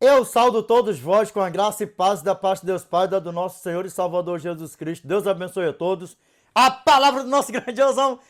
Eu saúdo todos vós com a graça e paz da parte de Deus Pai, da do nosso Senhor e Salvador Jesus Cristo. Deus abençoe a todos. A palavra do nosso grande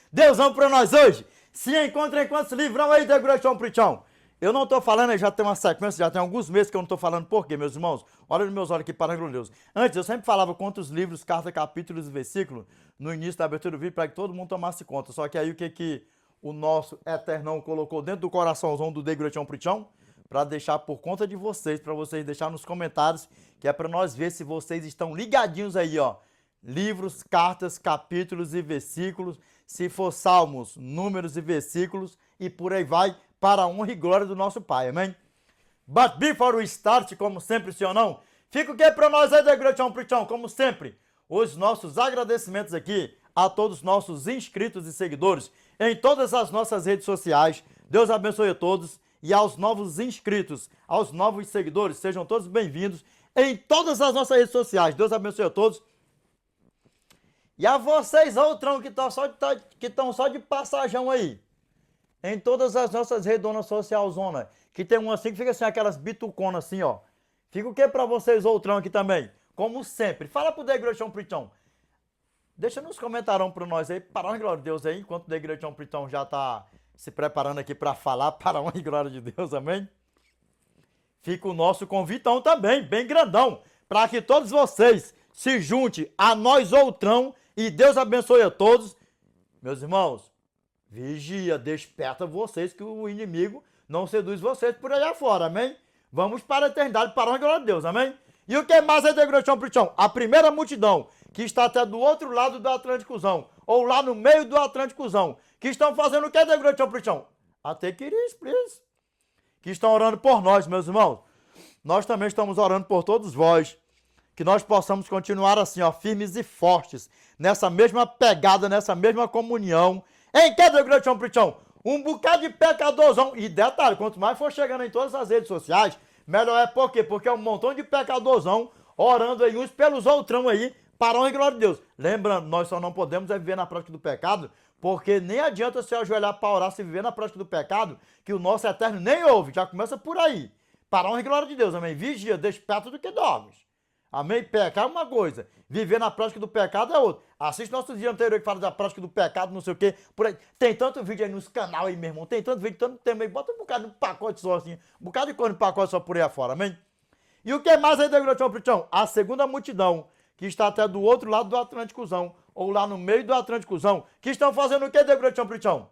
Deusão para nós hoje. Se encontra em quantos livrão aí, Degrachão Prichão? Eu não estou falando, já tem uma sequência, já tem alguns meses que eu não estou falando. Por quê, meus irmãos? Olha nos meus olhos aqui, para Deus. Antes, eu sempre falava quantos livros, cartas, capítulos e versículos no início da abertura do vídeo para que todo mundo tomasse conta. Só que aí o que o nosso Eternão colocou dentro do coraçãozão do Degrachão Prichão? Para deixar por conta de vocês, para vocês deixar nos comentários, que é para nós ver se vocês estão ligadinhos aí, ó. Livros, cartas, capítulos e versículos, se for salmos, números e versículos, e por aí vai, para a honra e glória do nosso Pai, amém? But before we start, como sempre, sim ou não, fica o que para nós aí, Degrachão Prichão, como sempre, os nossos agradecimentos aqui a todos os nossos inscritos e seguidores em todas as nossas redes sociais. Deus abençoe a todos. E aos novos inscritos, aos novos seguidores, sejam todos bem-vindos em todas as nossas redes sociais. Deus abençoe a todos. E a vocês, outrão, que estão só de passagem aí, em todas as nossas redonas socialzona, que tem uma assim que fica assim, aquelas bituconas assim, ó. Fica o que pra vocês, outrão, aqui também? Como sempre, fala pro Degrachão Prichão. Deixa nos comentários pra nós aí, para a glória de Deus aí, enquanto o Degrachão Prichão já tá se preparando aqui para falar, para a honra e glória de Deus, amém? Fica o nosso convitão também, bem grandão, para que todos vocês se juntem a nós outrão e Deus abençoe a todos. Meus irmãos, vigia, desperta vocês que o inimigo não seduz vocês por aí afora, amém? Vamos para a eternidade, para a honra e glória de Deus, amém? E o que mais é Degrachão Prichão? A primeira multidão, que está até do outro lado do Atlânticozão, ou lá no meio do Atlânticozão, que estão fazendo o que, Degrachão Prichão? Até queridos, please. Que estão orando por nós, meus irmãos. Nós também estamos orando por todos vós. Que nós possamos continuar assim, ó, firmes e fortes, nessa mesma pegada, nessa mesma comunhão. Em que, Degrachão Prichão? Um bocado de pecadorzão. E detalhe, quanto mais for chegando em todas as redes sociais, melhor é. Por quê? Porque é um montão de pecadorzão orando aí uns pelos outrão aí, para a honra e glória de Deus. Lembrando, nós só não podemos viver na prática do pecado, porque nem adianta se ajoelhar para orar, se viver na prática do pecado, que o nosso eterno nem ouve. Já começa por aí. Para a honra e glória de Deus, amém? Vigia, desperta do que dormes. Amém? Pecar é uma coisa, viver na prática do pecado é outra. Assiste nosso vídeo anterior que fala da prática do pecado, não sei o quê. Por aí. Tem tanto vídeo aí nos canal aí, meu irmão. Tem tanto vídeo, tanto tema aí. Bota um bocado de pacote só assim. Um bocado de coisa de pacote só por aí afora, amém? E o que mais aí, Degrachão Prichão? A segunda multidão, que está até do outro lado do Atlânticozão, ou lá no meio do Atlânticozão, que estão fazendo o que, Degrachão Prichão?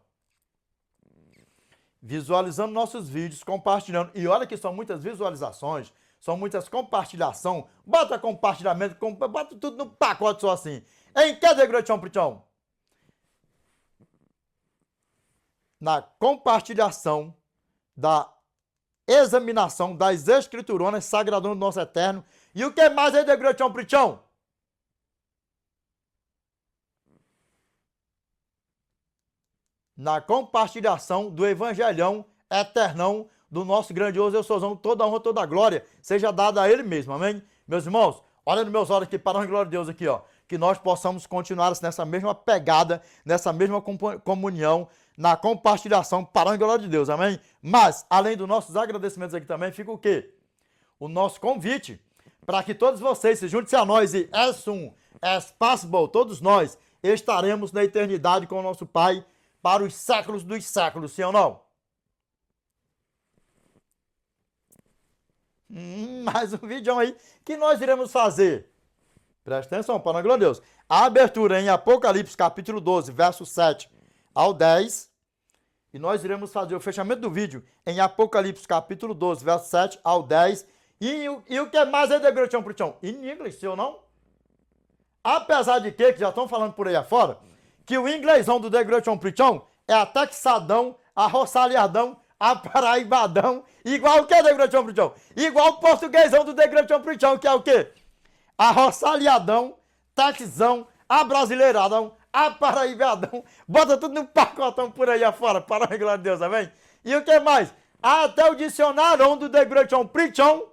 Visualizando nossos vídeos, compartilhando. E olha que são muitas visualizações, são muitas compartilhações. Bota compartilhamento, bota tudo no pacote só assim. Em que, Degrachão Prichão? Na compartilhação da examinação das escrituronas sagradonas do nosso eterno. E o que mais aí, Degrachão Prichão? Na compartilhação do evangelhão eternão do nosso grandioso eu souzão, toda a honra, toda a glória seja dada a ele mesmo, amém? Meus irmãos, olha nos meus olhos aqui, para a honra e glória de Deus aqui, ó, que nós possamos continuar nessa mesma pegada, nessa mesma comunhão, na compartilhação, para a honra e glória de Deus, amém? Mas, além dos nossos agradecimentos aqui também, fica o quê? O nosso convite, para que todos vocês se juntem a nós e as soon as possible, todos nós estaremos na eternidade com o nosso Pai, para os séculos dos séculos, sim ou não? Mais um vídeo aí que nós iremos fazer. Presta atenção, para a glória de Deus. A abertura em Apocalipse, capítulo 12, verso 7 ao 10. E nós iremos fazer o fechamento do vídeo em Apocalipse, capítulo 12, verso 7 ao 10. E o que mais é Degrachão Prichão? Em inglês, sim ou não? Apesar de que já estão falando por aí afora, que o inglêsão do Degrachão Prichão é atexadão, arroçalhadão, aparaibadão, igual o que, Degrachão Prichão? Igual o portuguesão do Degrachão Prichão, que é o quê? Arroçalhadão, taxizão, abrasileiradão, aparaibadão, bota tudo no pacotão por aí afora, para a glória de Deus, amém? E o que mais? Até o dicionário do Degrachão Prichão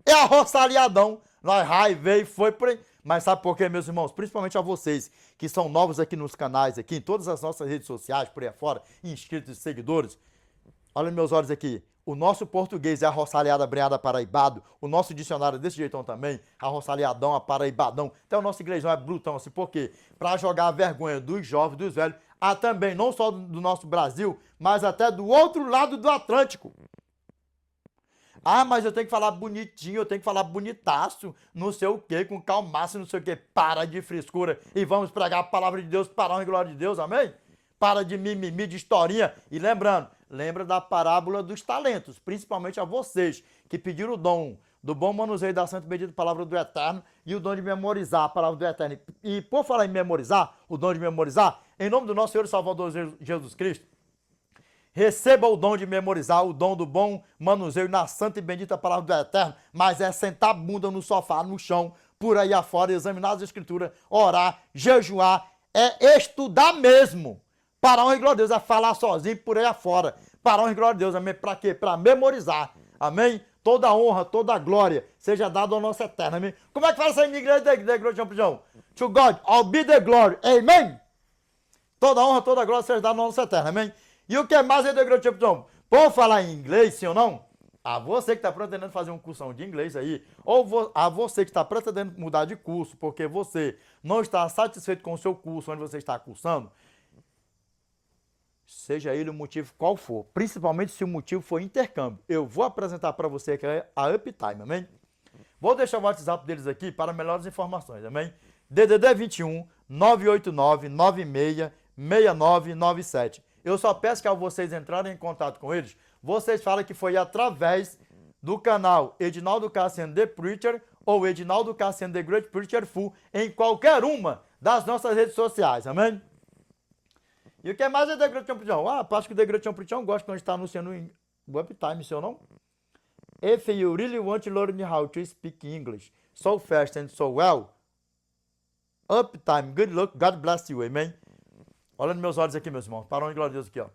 é arroçalhadão, nós veio, foi por aí. Mas sabe por quê, meus irmãos? Principalmente a vocês que são novos aqui nos canais, aqui em todas as nossas redes sociais, por aí afora, inscritos e seguidores. Olha meus olhos aqui. O nosso português é arroçaleado, abreado, paraibado. O nosso dicionário é desse jeitão também, arroçaleadão, aparaibadão. Então o nosso inglêsão é brutão, assim, por quê? Para jogar a vergonha dos jovens, dos velhos, também, não só do nosso Brasil, mas até do outro lado do Atlântico. Mas eu tenho que falar bonitinho, eu tenho que falar bonitaço, não sei o quê, com calmaço, não sei o quê. Para de frescura e vamos pregar a palavra de Deus para a honra e glória de Deus, amém? Para de mimimi, de historinha. E lembrando, lembra da parábola dos talentos, principalmente a vocês que pediram o dom do bom manuseio da santa e bendita palavra do Eterno e o dom de memorizar a palavra do Eterno. E por falar em memorizar, o dom de memorizar, em nome do nosso Senhor e Salvador Jesus Cristo, receba o dom de memorizar, o dom do bom manuseio na santa e bendita palavra do Eterno, mas é sentar a bunda no sofá, no chão, por aí afora, examinar as escrituras, orar, jejuar, é estudar mesmo. Para a honra e glória de Deus, é falar sozinho por aí afora. Para a honra e glória de Deus, amém? Para quê? Para memorizar, amém? Toda a honra, toda a glória seja dada ao nosso Eterno, amém? Como é que fala isso aí em inglês, the glory, champion? To God, all be the glory, amen? Toda a honra, toda a glória seja dada ao nosso Eterno, amém? E o que mais é the glory, champion? Por falar em inglês, sim ou não? A você que está pretendendo fazer um cursão de inglês aí, ou a você que está pretendendo mudar de curso, porque você não está satisfeito com o seu curso, onde você está cursando, seja ele o motivo qual for, principalmente se o motivo for intercâmbio, eu vou apresentar para você que é a Uptime, amém? Vou deixar o WhatsApp deles aqui para melhores informações, amém? DDD 21 989 96 6997. Eu só peço que ao vocês entrarem em contato com eles, vocês falem que foi através do canal Edinaldo Cassiano The Preacher ou Edinaldo Cassiano The Great Preacher Full em qualquer uma das nossas redes sociais, amém? E o que mais é The Great Champion? Acho que o The Great Champion gosta quando está anunciando o Uptime, seu não? If you really want to learn how to speak English so fast and so well, Uptime, good luck, God bless you, amen? Olha nos meus olhos aqui, meus irmãos, para onde glória a Deus aqui, ó.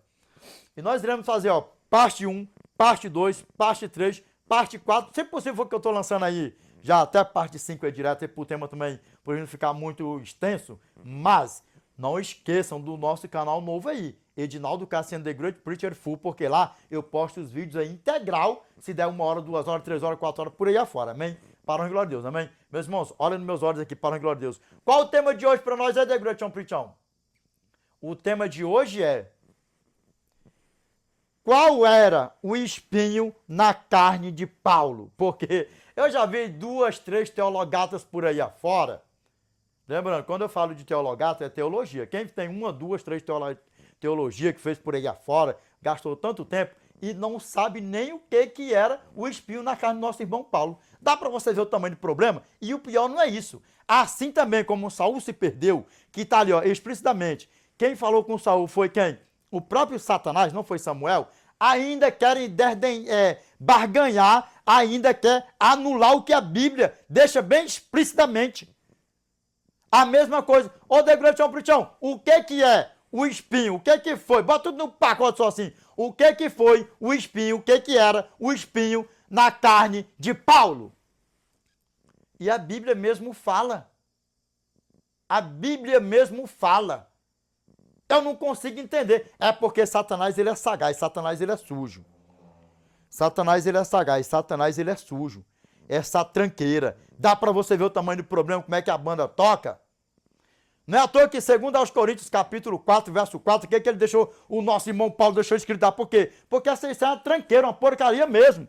E nós iremos fazer, ó, parte 1, parte 2, parte 3, parte 4, se possível for que eu estou lançando aí, já até parte 5 é direto, e pro tema também, por não ficar muito extenso, mas não esqueçam do nosso canal novo aí, Edinaldo Cassiano The Great Preacher Full, porque lá eu posto os vídeos aí integral, se der 1 hora, 2 horas, 3 horas, 4 horas, por aí afora, amém? Para a glória de Deus, amém? Meus irmãos, olha nos meus olhos aqui, para a glória de Deus. Qual o tema de hoje para nós é The Great Preacher? O tema de hoje é: qual era o espinho na carne de Paulo? Porque eu já vi 2, 3 teologatas por aí afora. Lembrando, quando eu falo de teologata, é teologia. Quem tem 1, 2, 3 teologia que fez por aí afora, gastou tanto tempo e não sabe nem o que era o espinho na carne do nosso irmão Paulo. Dá para você ver o tamanho do problema? E o pior não é isso. Assim também como Saul se perdeu, que está ali, ó, explicitamente. Quem falou com Saul foi quem? O próprio Satanás, não foi Samuel. Ainda querem barganhar, ainda quer anular o que a Bíblia deixa bem explicitamente. A mesma coisa. Ô, Degratião, Prichão, o que é o espinho? O que foi? Bota tudo no pacote só assim. O que foi o espinho? O que era o espinho na carne de Paulo? E a Bíblia mesmo fala. A Bíblia mesmo fala. Eu não consigo entender. É porque Satanás, ele é sagaz. Satanás, ele é sujo. Satanás, ele é sagaz. Satanás, ele é sujo. Essa tranqueira. Dá para você ver o tamanho do problema, como é que a banda toca? Não é à toa que, segundo aos Coríntios, capítulo 4, verso 4, o que ele deixou, o nosso irmão Paulo deixou escrito lá? Por quê? Porque essa é uma tranqueira, uma porcaria mesmo.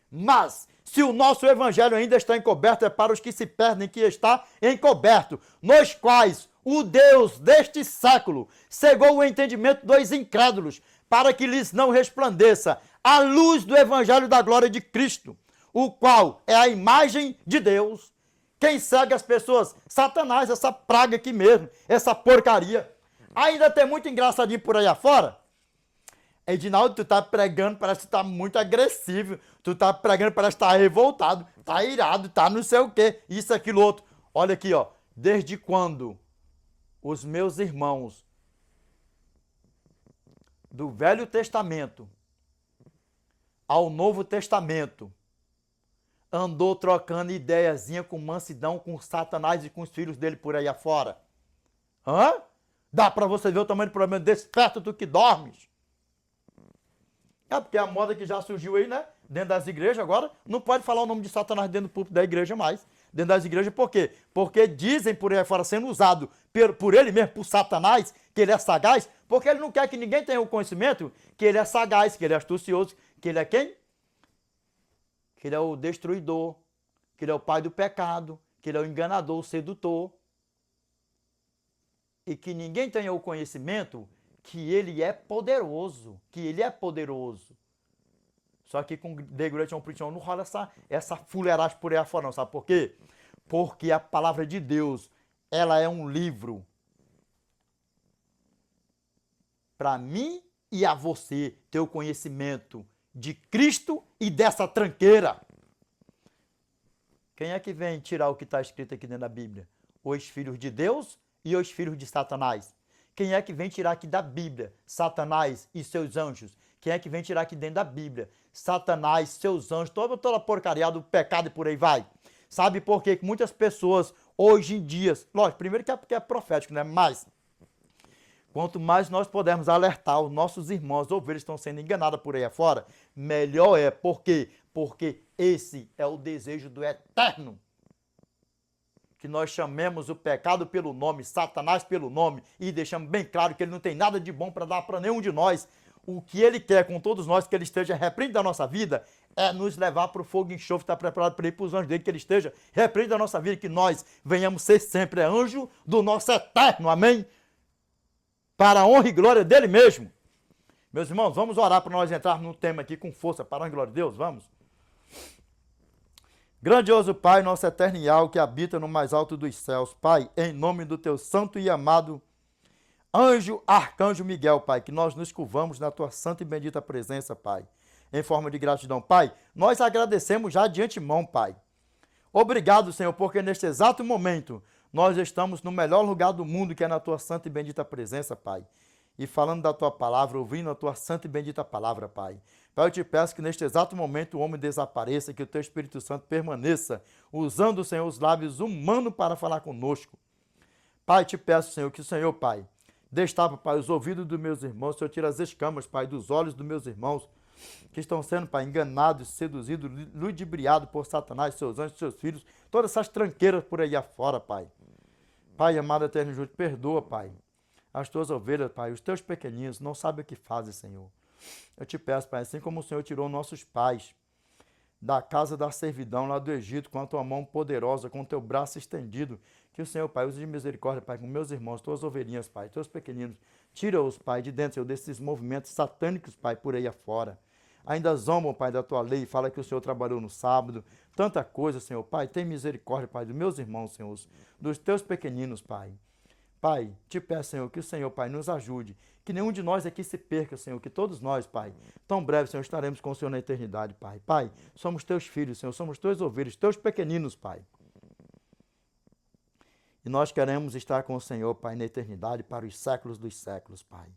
Mas, se o nosso evangelho ainda está encoberto, é para os que se perdem que está encoberto, nos quais o Deus deste século cegou o entendimento dos incrédulos, para que lhes não resplandeça a luz do evangelho da glória de Cristo, o qual é a imagem de Deus. Quem segue as pessoas? Satanás, essa praga aqui mesmo, essa porcaria. Ainda tem muito engraçadinho por aí afora. Edinaldo, tu tá pregando, parece que tu tá muito agressivo. Tu tá pregando, parece que tá revoltado, tá irado, tá não sei o quê, isso, aquilo, outro. Olha aqui, ó. Desde quando os meus irmãos do Velho Testamento ao Novo Testamento andou trocando ideiazinha com mansidão, com Satanás e com os filhos dele por aí afora? Hã? Dá pra você ver o tamanho do problema? Desperta tu que dormes. É porque a moda que já surgiu aí, né? Dentro das igrejas agora, não pode falar o nome de Satanás dentro do púlpito da igreja mais. Dentro das igrejas, por quê? Porque dizem por aí fora, sendo usado por ele mesmo, por Satanás, que ele é sagaz, porque ele não quer que ninguém tenha o conhecimento que ele é sagaz, que ele é astucioso, que ele é quem? Que ele é o destruidor, que ele é o pai do pecado, que ele é o enganador, o sedutor. E que ninguém tenha o conhecimento que ele é poderoso, que ele é poderoso. Só que com The Great Preaching não rola essa fuleiragem por aí afora, não. Sabe por quê? Porque a palavra de Deus, ela é um livro para mim e a você ter o conhecimento de Cristo e dessa tranqueira. Quem é que vem tirar o que está escrito aqui dentro da Bíblia? Os filhos de Deus e os filhos de Satanás. Quem é que vem tirar aqui da Bíblia? Satanás e seus anjos. Quem é que vem tirar aqui dentro da Bíblia? Satanás, seus anjos, toda a porcaria do pecado e por aí vai. Sabe por quê? Que muitas pessoas, hoje em dia, lógico, primeiro que é profético, né? Mas, quanto mais nós pudermos alertar os nossos irmãos, ovelhas estão sendo enganadas por aí afora, melhor é. Por quê? Porque esse é o desejo do Eterno. Que nós chamemos o pecado pelo nome, Satanás pelo nome, e deixamos bem claro que ele não tem nada de bom para dar para nenhum de nós. O que ele quer com todos nós, que ele esteja repreendendo da nossa vida, é nos levar para o fogo e enxofre, está preparado para ir para os anjos dele, que ele esteja repreendendo da nossa vida, que nós venhamos ser sempre anjo do nosso Eterno, amém? Para a honra e glória dele mesmo. Meus irmãos, vamos orar para nós entrarmos no tema aqui com força, para a honra e glória de Deus, vamos? Grandioso Pai, nosso eterno e alto, que habita no mais alto dos céus, Pai, em nome do teu santo e amado anjo, arcanjo Miguel, Pai, que nós nos curvamos na tua santa e bendita presença, Pai, em forma de gratidão. Pai, nós agradecemos já de antemão, Pai. Obrigado, Senhor, porque neste exato momento nós estamos no melhor lugar do mundo, que é na tua santa e bendita presença, Pai. E falando da tua palavra, ouvindo a tua santa e bendita palavra, Pai. Pai, eu te peço que neste exato momento o homem desapareça, que o teu Espírito Santo permaneça, usando, Senhor, os lábios humanos para falar conosco. Pai, te peço, Senhor, que o Senhor, Pai, destapa, Pai, os ouvidos dos meus irmãos, Senhor, tira as escamas, Pai, dos olhos dos meus irmãos, que estão sendo, Pai, enganados, seduzidos, ludibriados por Satanás, seus anjos, seus filhos, todas essas tranqueiras por aí afora, Pai. Pai, amado eterno justo, perdoa, Pai, as tuas ovelhas, Pai, os teus pequeninos, não sabem o que fazem, Senhor. Eu te peço, Pai, assim como o Senhor tirou nossos pais da casa da servidão lá do Egito, com a tua mão poderosa, com o teu braço estendido, que o Senhor, Pai, use de misericórdia, Pai, com meus irmãos, tuas ovelhinhas, Pai, teus pequeninos, tira-os, Pai, de dentro, Senhor, desses movimentos satânicos, Pai, por aí afora. Ainda zombam, Pai, da tua lei, fala que o Senhor trabalhou no sábado, tanta coisa, Senhor, Pai, tem misericórdia, Pai, dos meus irmãos, Senhor, dos teus pequeninos, Pai. Pai, te peço, Senhor, que o Senhor, Pai, nos ajude, que nenhum de nós aqui se perca, Senhor, que todos nós, Pai, tão breve, Senhor, estaremos com o Senhor na eternidade, Pai. Pai, somos teus filhos, Senhor, somos teus ovelhas, teus pequeninos, Pai. E nós queremos estar com o Senhor, Pai, na eternidade, para os séculos dos séculos, Pai.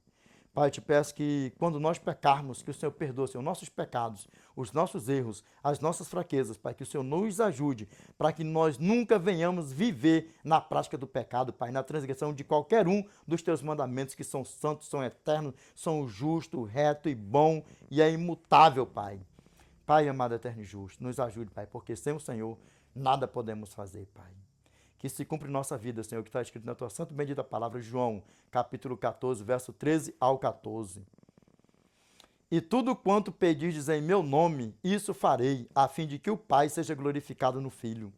Pai, eu te peço que quando nós pecarmos, que o Senhor perdoe, Senhor, nossos pecados, os nossos erros, as nossas fraquezas, Pai, que o Senhor nos ajude para que nós nunca venhamos viver na prática do pecado, Pai, na transgressão de qualquer um dos teus mandamentos, que são santos, são eternos, são justo, reto e bom e é imutável, Pai. Pai, amado, eterno e justo, nos ajude, Pai, porque sem o Senhor nada podemos fazer, Pai. Que se cumpre em nossa vida, Senhor, que está escrito na tua santa e bendita palavra, João, capítulo 14, verso 13 ao 14. E tudo quanto pedirdes em meu nome, isso farei, a fim de que o Pai seja glorificado no Filho.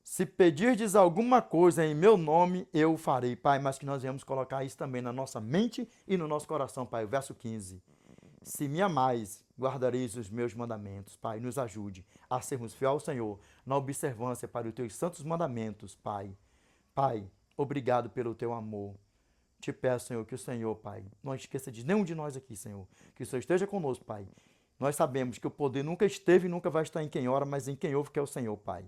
Se pedirdes alguma coisa em meu nome, eu o farei, Pai, mas que nós venhamos colocar isso também na nossa mente e no nosso coração, Pai. O verso 15. Se me amais, guardareis os meus mandamentos, Pai, nos ajude a sermos fiel ao Senhor, na observância para os teus santos mandamentos, Pai. Pai, obrigado pelo teu amor. Te peço, Senhor, que o Senhor, Pai, não esqueça de nenhum de nós aqui, Senhor, que o Senhor esteja conosco, Pai. Nós sabemos que o poder nunca esteve e nunca vai estar em quem ora, mas em quem ouve, que é o Senhor, Pai.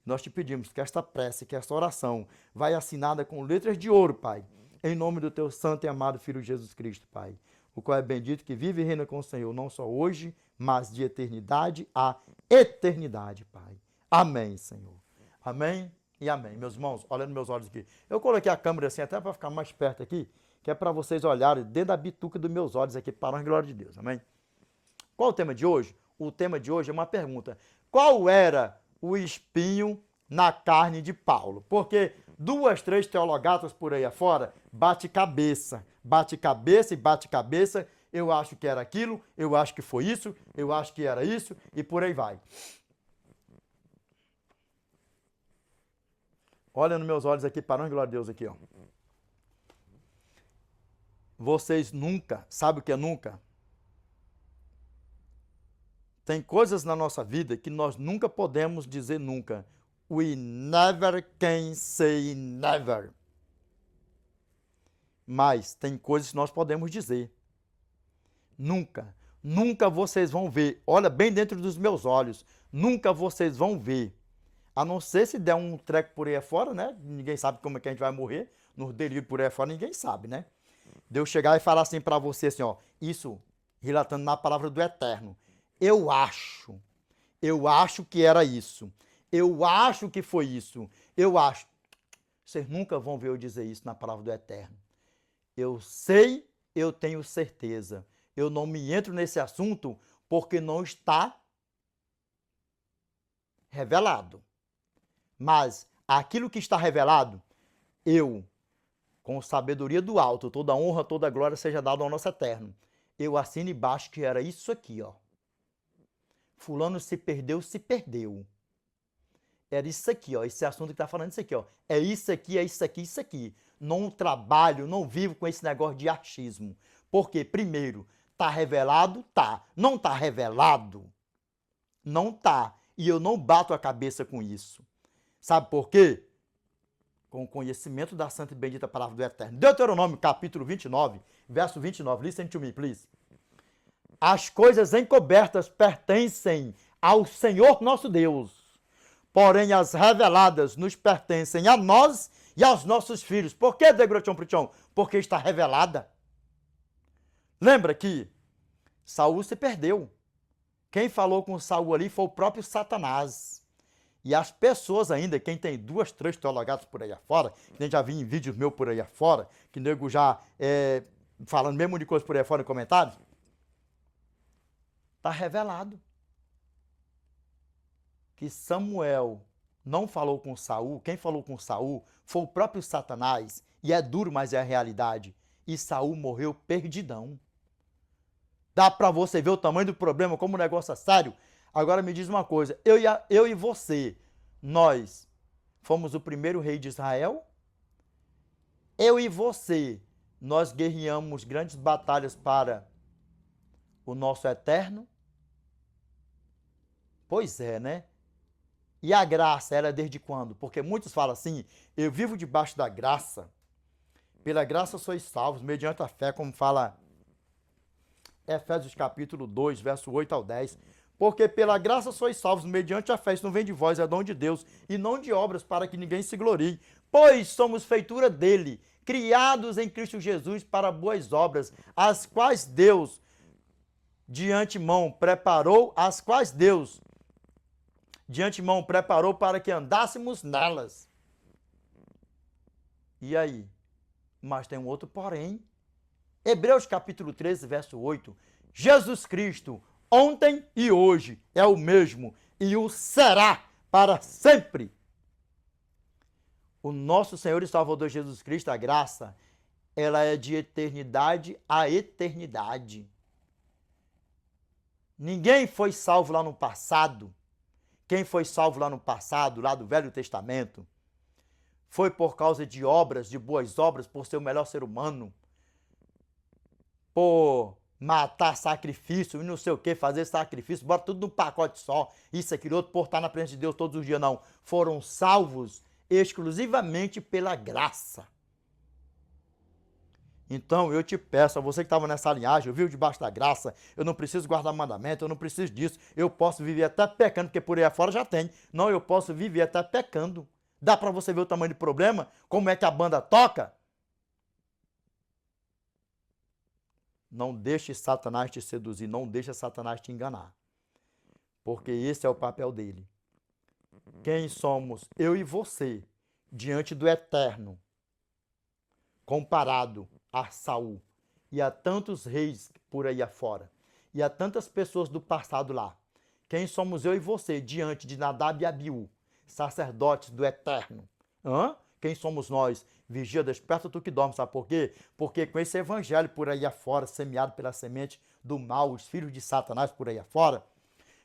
Nós te pedimos que esta prece, que esta oração vai assinada com letras de ouro, Pai, em nome do teu santo e amado Filho Jesus Cristo, Pai, o qual é bendito, que vive e reina com o Senhor, não só hoje, mas de eternidade a eternidade, Pai. Amém, Senhor. Amém e amém. Meus irmãos, olhando meus olhos aqui. Eu coloquei a câmera assim até para ficar mais perto aqui, que é para vocês olharem dentro da bituca dos meus olhos aqui, para a glória de Deus. Amém? Qual é o tema de hoje? O tema de hoje é uma pergunta. Qual era o espinho na carne de Paulo? Porque 2, 3 teologatas por aí afora bate cabeça e bate cabeça. Eu acho que era aquilo, eu acho que foi isso, eu acho que era isso e por aí vai. Olha nos meus olhos aqui, parando, glória a Deus aqui, ó. Vocês nunca, sabe o que é nunca? Tem coisas na nossa vida que nós nunca podemos dizer nunca. We never can say never. Mas tem coisas que nós podemos dizer. Nunca, nunca vocês vão ver. Olha bem dentro dos meus olhos. Nunca vocês vão ver. A não ser se der um treco por aí fora, né? Ninguém sabe como é que a gente vai morrer. No delírio por aí fora, ninguém sabe, né? Deus chegar e falar assim para você, assim, ó. Isso, relatando na palavra do Eterno. Eu acho que era isso. Eu acho que foi isso. Eu acho. Vocês nunca vão ver eu dizer isso na palavra do Eterno. Eu sei, eu tenho certeza. Eu não me entro nesse assunto porque não está revelado. Mas aquilo que está revelado, eu, com sabedoria do alto, toda honra, toda glória seja dada ao nosso Eterno. Eu assino embaixo que era isso aqui, ó. Fulano se perdeu, se perdeu. Era isso aqui, ó. Esse assunto que está falando isso aqui, ó. É isso aqui, é isso aqui, isso aqui. Não trabalho, não vivo com esse negócio de achismo. Porque, primeiro, tá revelado? Tá. Não tá revelado? Não tá. E eu não bato a cabeça com isso. Sabe por quê? Com o conhecimento da santa e bendita palavra do Eterno. Deuteronômio, capítulo 29, verso 29. Listen to me, please. As coisas encobertas pertencem ao Senhor nosso Deus. Porém, as reveladas nos pertencem a nós e aos nossos filhos. Por que, Degrochão Prichão? Porque está revelada. Lembra que Saul se perdeu. Quem falou com Saul ali foi o próprio Satanás. E as pessoas ainda, quem tem 2, 3 teologatas por aí afora, que nem já vi em vídeos meus por aí afora, que nego já falando mesmo de coisa por aí afora em comentários, está revelado que Samuel não falou com Saul, quem falou com Saul foi o próprio Satanás, e é duro, mas é a realidade. E Saul morreu perdidão. Dá para você ver o tamanho do problema, como o negócio é sério? Agora me diz uma coisa, eu e você, nós fomos o primeiro rei de Israel? Eu e você, nós guerreamos grandes batalhas para o nosso Eterno? Pois é, né? E a graça era desde quando? Porque muitos falam assim, eu vivo debaixo da graça, pela graça sois salvos, mediante a fé, como fala Efésios capítulo 2, verso 8 ao 10. Porque pela graça sois salvos, mediante a fé, isso não vem de vós, é dom de Deus, e não de obras, para que ninguém se glorie. Pois somos feitura dele, criados em Cristo Jesus para boas obras, as quais Deus de antemão preparou para que andássemos nelas. E aí? Mas tem um outro porém. Hebreus capítulo 13, verso 8. Jesus Cristo, ontem e hoje, é o mesmo e o será para sempre. O nosso Senhor e Salvador Jesus Cristo, a graça, ela é de eternidade a eternidade. Ninguém foi salvo lá no passado. Quem foi salvo lá no passado, lá do Velho Testamento, foi por causa de obras, de boas obras, por ser o melhor ser humano, por matar sacrifício e não sei o que, fazer sacrifício, bota tudo num pacote só, isso, aquilo, outro, por estar na presença de Deus todos os dias, não. Foram salvos exclusivamente pela graça. Então, eu te peço, a você que estava nessa linhagem, eu vivo debaixo da graça, eu não preciso guardar mandamento, eu não preciso disso, eu posso viver até pecando, porque por aí afora já tem. Não, eu posso viver até pecando. Dá para você ver o tamanho do problema? Como é que a banda toca? Não deixe Satanás te seduzir, não deixe Satanás te enganar. Porque esse é o papel dele. Quem somos eu e você diante do Eterno, comparado a Saul e a tantos reis por aí afora, E há tantas pessoas do passado lá. Quem somos eu e você diante de Nadab e Abiú, sacerdotes do Eterno? Quem somos nós? Vigia, desperta tu que dorme, sabe por quê? Porque com esse evangelho por aí afora, semeado pela semente do mal, os filhos de Satanás por aí afora,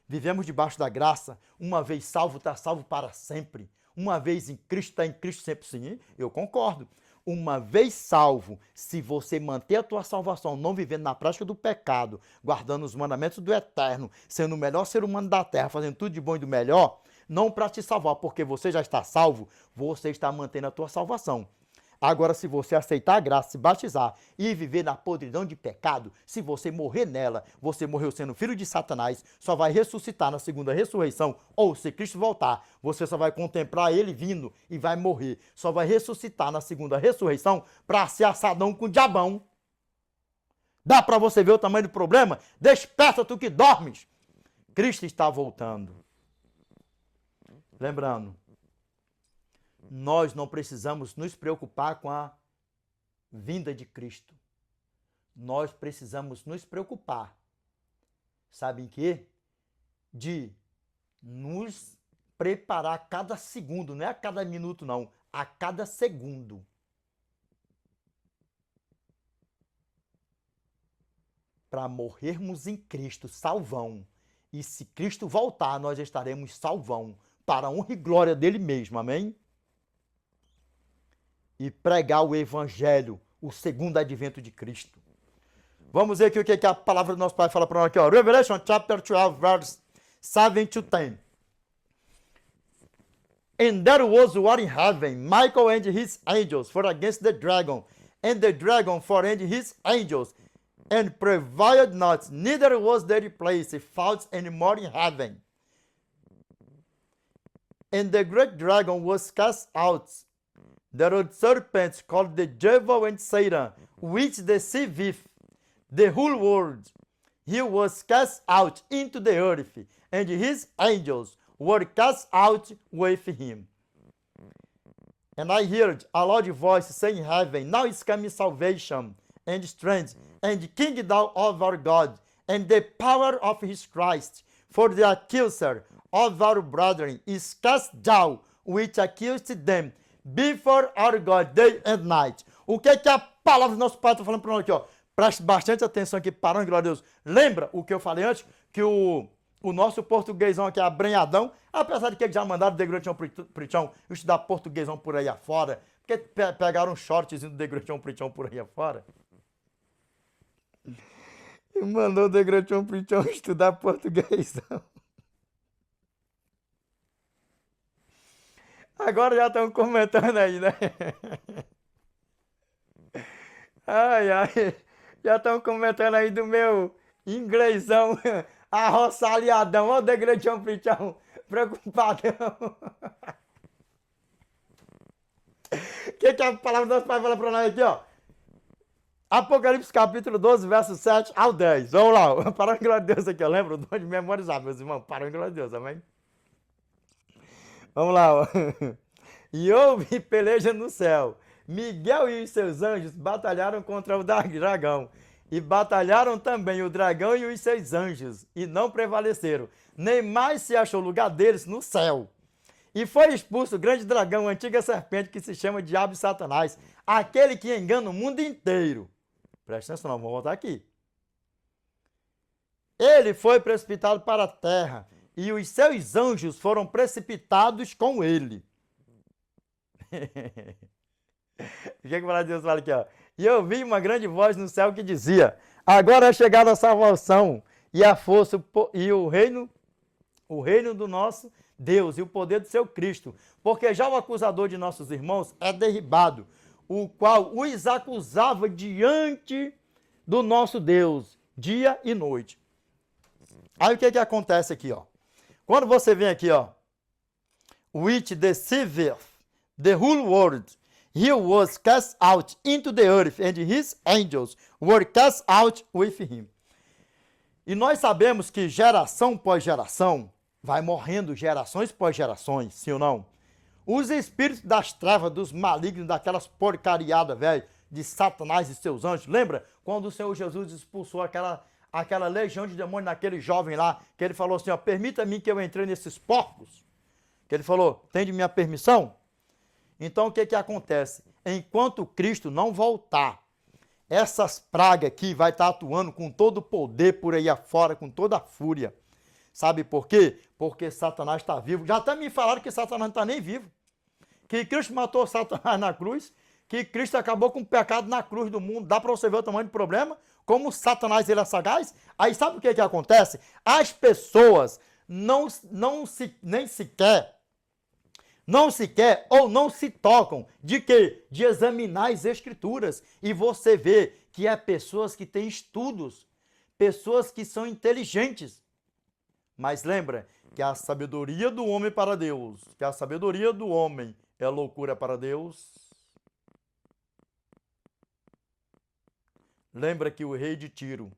vivemos debaixo da graça. Uma vez salvo, está salvo para sempre. Uma vez em Cristo, está em Cristo sempre. Sim, eu concordo. Uma vez salvo, se você manter a tua salvação, não vivendo na prática do pecado, guardando os mandamentos do Eterno, sendo o melhor ser humano da terra, fazendo tudo de bom e do melhor, não para te salvar, porque você já está salvo, você está mantendo a tua salvação. Agora, se você aceitar a graça, se batizar e viver na podridão de pecado, se você morrer nela, você morreu sendo filho de Satanás, só vai ressuscitar na segunda ressurreição, ou se Cristo voltar, você só vai contemplar ele vindo e vai morrer. Só vai ressuscitar na segunda ressurreição para ser assadão com o diabão. Dá para você ver o tamanho do problema? Desperta tu que dormes. Cristo está voltando. Lembrando, nós não precisamos nos preocupar com a vinda de Cristo. Nós precisamos nos preocupar, sabe em quê? De nos preparar a cada segundo, não é a cada minuto não, a cada segundo. Para morrermos em Cristo, salvão. E se Cristo voltar, nós estaremos salvão, para a honra e glória dele mesmo, amém? E pregar o evangelho, o segundo advento de Cristo. Vamos ver aqui o que a palavra do nosso Pai fala para nós aqui, ó. Revelation chapter 12, verse 7 to 10. And there was war in heaven, Michael and his angels fought against the dragon, and the dragon fought and his angels, and prevailed not, neither was their place found any more in heaven. And the great dragon was cast out, the old serpent called the devil and Satan, which deceiveth the whole world. He was cast out into the earth, and his angels were cast out with him. And I heard a loud voice saying in heaven, now is coming salvation, and strength, and kingdom of our God, and the power of his Christ. For the accuser of our brethren is cast down, which accused them before our God day and night. O que a palavra do nosso Pai está falando para nós aqui, ó? Preste bastante atenção aqui, parando, glória a Deus. Lembra o que eu falei antes? Que o nosso portuguesão aqui é abranhadão, apesar de que eles já mandaram o Degrutião Prichão estudar portuguesão por aí afora, porque pegaram um shortzinho do Degrutião Prichão por aí afora. E mandou o Degrutião Prichão estudar portuguesão. Agora já estão comentando aí, né? Ai, ai. Já estão comentando aí do meu inglêsão arroçalhadão. Olha o Degrutião Prichão, preocupadão. O que a palavra do nosso Pai fala para nós aqui, ó? Apocalipse capítulo 12, verso 7 ao 10. Vamos lá, para a glória de Deus aqui, eu lembro de memorizar, meus irmãos, para a glória de Deus, amém? Vamos lá, ó. E houve peleja no céu. Miguel e os seus anjos batalharam contra o dragão. E batalharam também o dragão e os seus anjos. E não prevaleceram. Nem mais se achou lugar deles no céu. E foi expulso o grande dragão, a antiga serpente que se chama Diabo e Satanás. Aquele que engana o mundo inteiro. Presta atenção, vamos voltar aqui. Ele foi precipitado para a terra. E os seus anjos foram precipitados com ele. O que a palavra de Deus fala aqui, ó? E eu ouvi uma grande voz no céu que dizia: agora é chegada a salvação e a força e o reino do nosso Deus e o poder do seu Cristo, porque já o acusador de nossos irmãos é derribado, o qual os acusava diante do nosso Deus, dia e noite. Aí o que acontece aqui, ó? Quando você vem aqui, ó, which deceiveth the whole world, he was cast out into the earth, and his angels were cast out with him. E nós sabemos que geração pós geração vai morrendo, gerações pós gerações, sim ou não? Os espíritos das trevas, dos malignos, daquelas porcariadas, velho, de Satanás e seus anjos. Lembra quando o Senhor Jesus expulsou aquela legião de demônios naquele jovem lá, que ele falou assim, ó, permita-me que eu entre nesses porcos. Que ele falou, tem de minha permissão? Então o que que acontece? Enquanto Cristo não voltar, essas pragas aqui vai estar atuando com todo o poder por aí afora, com toda a fúria. Sabe por quê? Porque Satanás está vivo. Já até me falaram que Satanás não está nem vivo. Que Cristo matou Satanás na cruz, que Cristo acabou com o pecado na cruz do mundo. Dá para você ver o tamanho do problema? Como Satanás ele é sagaz? Aí sabe o que que acontece? As pessoas não sequer ou não se tocam de quê? De examinar as escrituras. E você vê que é pessoas que têm estudos, pessoas que são inteligentes. Mas lembra que a sabedoria do homem para Deus, que a sabedoria do homem é loucura para Deus. Lembra que o rei de Tiro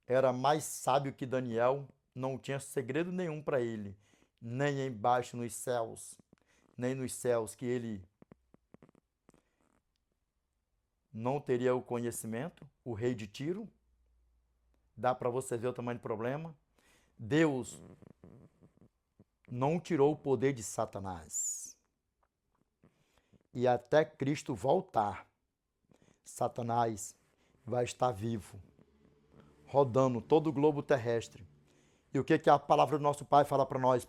era mais sábio que Daniel, não tinha segredo nenhum para ele, nem embaixo nos céus, nem nos céus, que ele não teria o conhecimento, o rei de Tiro. Dá para você ver o tamanho do problema. Deus não tirou o poder de Satanás. E até Cristo voltar, Satanás vai estar vivo, rodando todo o globo terrestre. E o que que a palavra do nosso Pai fala para nós? 1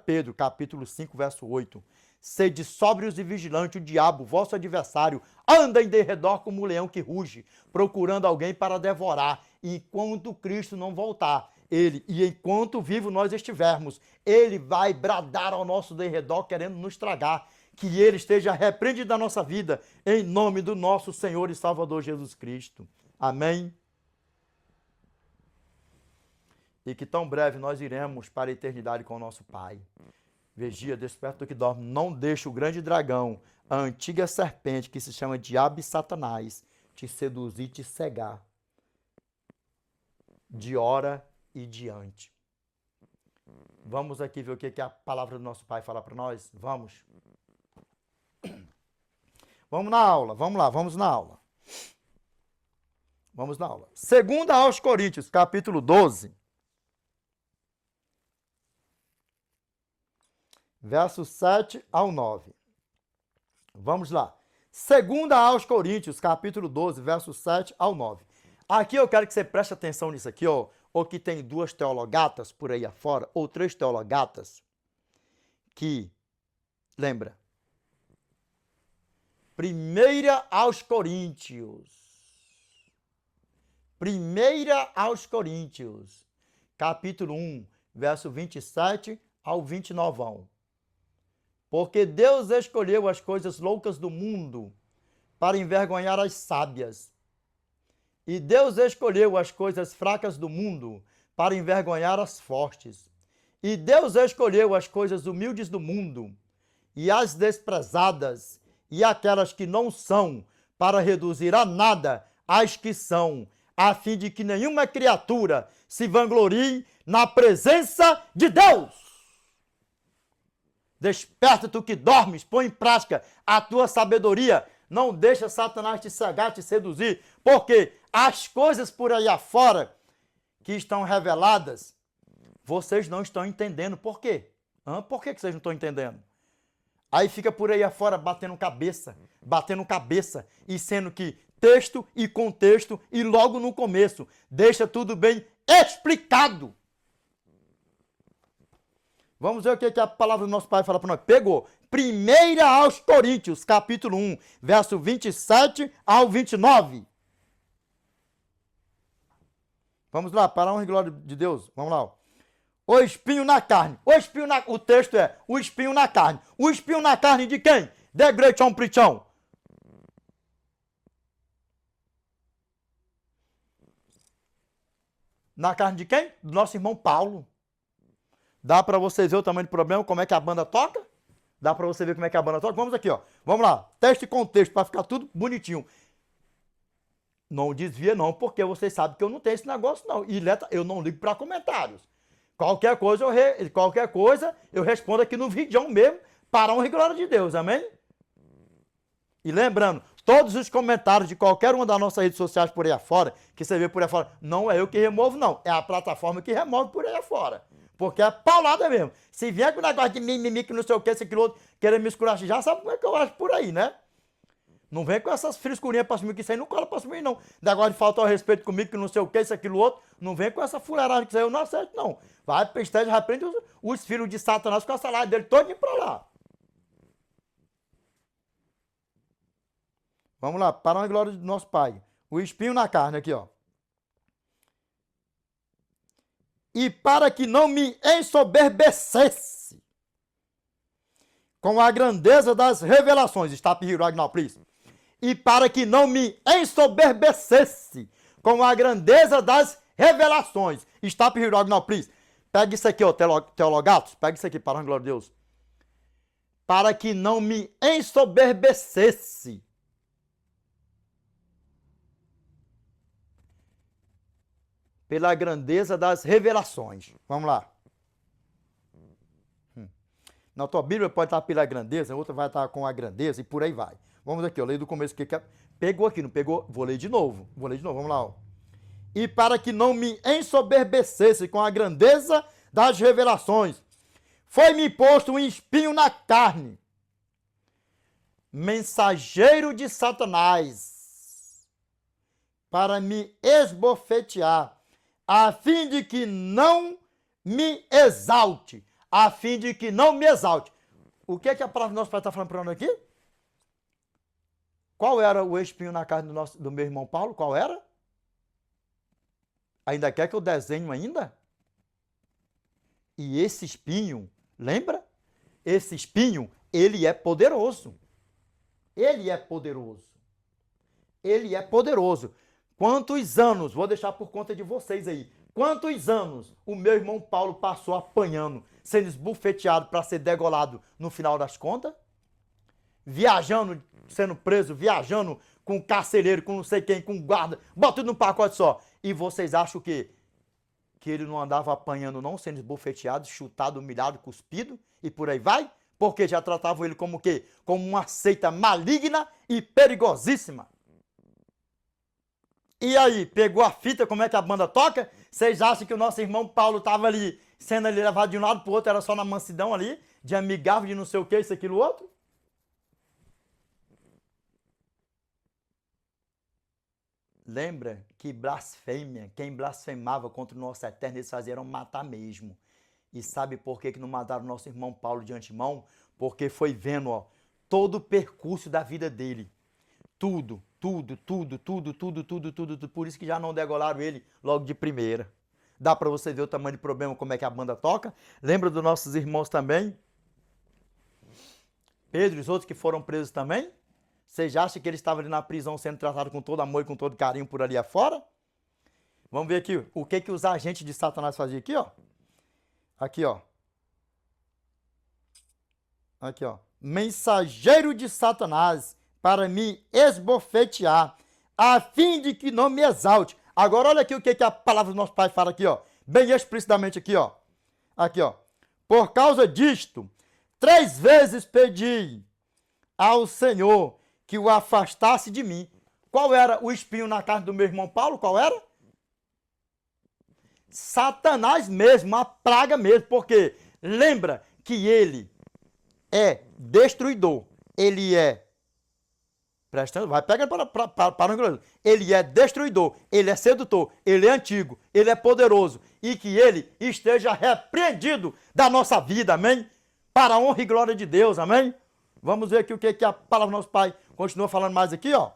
Pedro, capítulo 5, verso 8. Sede sóbrios e vigilantes, o diabo, vosso adversário, anda em derredor como um leão que ruge, procurando alguém para devorar, enquanto Cristo não voltar. Enquanto vivo nós estivermos, ele vai bradar ao nosso derredor, querendo nos tragar. Que ele esteja repreendido da nossa vida, em nome do nosso Senhor e Salvador Jesus Cristo. Amém? E que tão breve nós iremos para a eternidade com o nosso Pai. Vigia, desperta do que dorme, não deixe o grande dragão, a antiga serpente que se chama Diabo e Satanás, te seduzir e te cegar de hora e diante. Vamos aqui ver o que a palavra do nosso Pai fala para nós? Vamos. Vamos na aula, vamos lá, vamos na aula. Vamos na aula. 2 aos Coríntios, capítulo 12. Verso 7 ao 9. Vamos lá. 2 aos Coríntios, capítulo 12, verso 7 ao 9. Aqui eu quero que você preste atenção nisso aqui, ó. Ou que tem 2 teologatas por aí afora, ou 3 teologatas, que, lembra, 1 aos Coríntios. 1 aos Coríntios, capítulo 1, verso 27 ao 29. Porque Deus escolheu as coisas loucas do mundo para envergonhar as sábias. E Deus escolheu as coisas fracas do mundo para envergonhar as fortes. E Deus escolheu as coisas humildes do mundo e as desprezadas e aquelas que não são, para reduzir a nada as que são, a fim de que nenhuma criatura se vanglorie na presença de Deus. Desperta tu que dormes, põe em prática a tua sabedoria, não deixa Satanás te cegar, te seduzir, porque as coisas por aí afora que estão reveladas, vocês não estão entendendo. Por quê? Por que vocês não estão entendendo? Aí fica por aí afora batendo cabeça, e sendo que texto e contexto, e logo no começo, deixa tudo bem explicado. Vamos ver o que a palavra do nosso Pai fala para nós. Pegou. 1 aos Coríntios, capítulo 1, verso 27 ao 29. Vamos lá, para a honra e glória de Deus. Vamos lá. O espinho na carne. O texto é o espinho na carne. O espinho na carne de quem? De Gretchen Prichão. Na carne de quem? Do nosso irmão Paulo. Dá para vocês ver o tamanho do problema, como é que a banda toca? Dá para você ver como é que a banda toca? Vamos aqui, ó. Vamos lá. Texto e contexto, para ficar tudo bonitinho. Não desvia não, porque vocês sabem que eu não tenho esse negócio não. E eu não ligo para comentários. Qualquer coisa eu respondo aqui no vídeo mesmo, para a honra e glória de Deus, amém? E lembrando, todos os comentários de qualquer uma das nossas redes sociais por aí afora, que você vê por aí afora, não é eu que removo, não. É a plataforma que remove por aí afora. Porque é paulada mesmo. Se vier com negócio de mimimi, que não sei o que, esse aquilo outro, querer me escurachar, já sabe como é que eu acho por aí, né? Não vem com essas frescurinhas pra cima, que isso aí não cola pra cima, não. Negócio de faltar o respeito comigo, que não sei o que, isso, aquilo, outro. Não vem com essa fuleiragem que isso aí eu não aceito, não. Vai pra esteja, repreende os filhos de Satanás com a salário dele todinho pra lá. Vamos lá, para a glória do nosso Pai. O espinho na carne aqui, ó. E para que não me ensoberbecesse com a grandeza das revelações. Stop here right now, please. E para que não me ensoberbecesse com a grandeza das revelações. Stop here right now, please. Pega isso aqui, ó, teologatos. Pega isso aqui, para a glória de Deus. Para que não me ensoberbecesse. Pela grandeza das revelações. Vamos lá. Na tua Bíblia pode estar pela grandeza, a outra vai estar com a grandeza e por aí vai. Vamos aqui, eu leio do começo que pegou aqui, não pegou? Vou ler de novo. Vamos lá, ó. E para que não me ensoberbecesse com a grandeza das revelações, foi-me posto um espinho na carne, mensageiro de Satanás, para me esbofetear, a fim de que não me exalte. A fim de que não me exalte. O que é que a palavra do nosso Pai está falando para nós aqui? Qual era o espinho na carne do meu irmão Paulo? Qual era? Ainda quer que eu desenhe ainda? E esse espinho, lembra? Esse espinho, ele é poderoso. Ele é poderoso. Ele é poderoso. Quantos anos, vou deixar por conta de vocês aí, quantos anos o meu irmão Paulo passou apanhando, sendo esbufeteado para ser degolado no final das contas? Viajando, sendo preso, viajando com carcereiro, com não sei quem, com guarda, bota tudo num pacote só. E vocês acham que ele não andava apanhando não, sendo esbufeteado, chutado, humilhado, cuspido e por aí vai? Porque já tratavam ele como o quê? Como uma seita maligna e perigosíssima. E aí, pegou a fita, como é que a banda toca? Vocês acham que o nosso irmão Paulo estava ali, sendo ali levado de um lado para o outro, era só na mansidão ali, de amigável, de não sei o que, isso, aquilo, outro? Lembra que blasfêmia, quem blasfemava contra o nosso eterno, eles faziam matar mesmo. E sabe por que não mataram o nosso irmão Paulo de antemão? Porque foi vendo, ó, todo o percurso da vida dele. Tudo. Por isso que já não degolaram ele logo de primeira. Dá para você ver o tamanho de problema, como é que a banda toca. Lembra dos nossos irmãos também? Pedro e os outros que foram presos também? Vocês acham que ele estava ali na prisão sendo tratado com todo amor e com todo carinho por ali afora? Vamos ver aqui o que os agentes de Satanás faziam aqui, ó. Aqui, ó. Aqui, ó. Mensageiro de Satanás, para me esbofetear, a fim de que não me exalte. Agora olha aqui o que a palavra do nosso Pai fala aqui, ó. Bem explicitamente aqui, ó. Aqui, ó. Por causa disto, 3 vezes pedi ao Senhor que o afastasse de mim. Qual era o espinho na carne do meu irmão Paulo? Qual era? Satanás mesmo, a praga mesmo. Porque lembra que ele é destruidor. Ele é... Prestando, vai pegar para o ele é destruidor, ele é sedutor, ele é antigo, ele é poderoso e que ele esteja repreendido da nossa vida, amém? Para a honra e glória de Deus, amém? Vamos ver aqui o que a palavra do nosso Pai continua falando mais aqui, ó.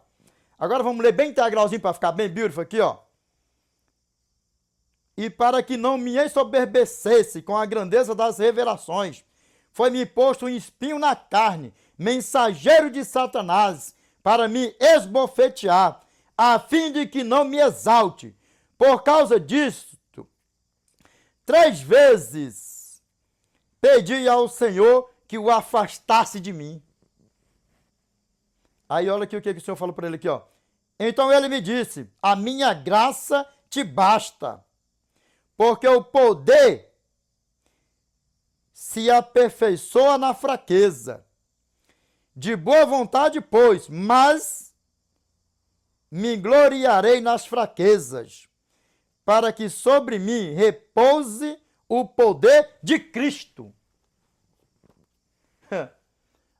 Agora vamos ler bem integralzinho para ficar bem beautiful aqui, ó. E para que não me ensoberbecesse com a grandeza das revelações, foi-me posto um espinho na carne, mensageiro de Satanás, para me esbofetear, a fim de que não me exalte. Por causa disto, 3 vezes pedi ao Senhor que o afastasse de mim. Aí olha aqui o que o Senhor falou para ele aqui, ó. Então ele me disse, a minha graça te basta, porque o poder se aperfeiçoa na fraqueza. De boa vontade, pois, mas me gloriarei nas fraquezas, para que sobre mim repouse o poder de Cristo.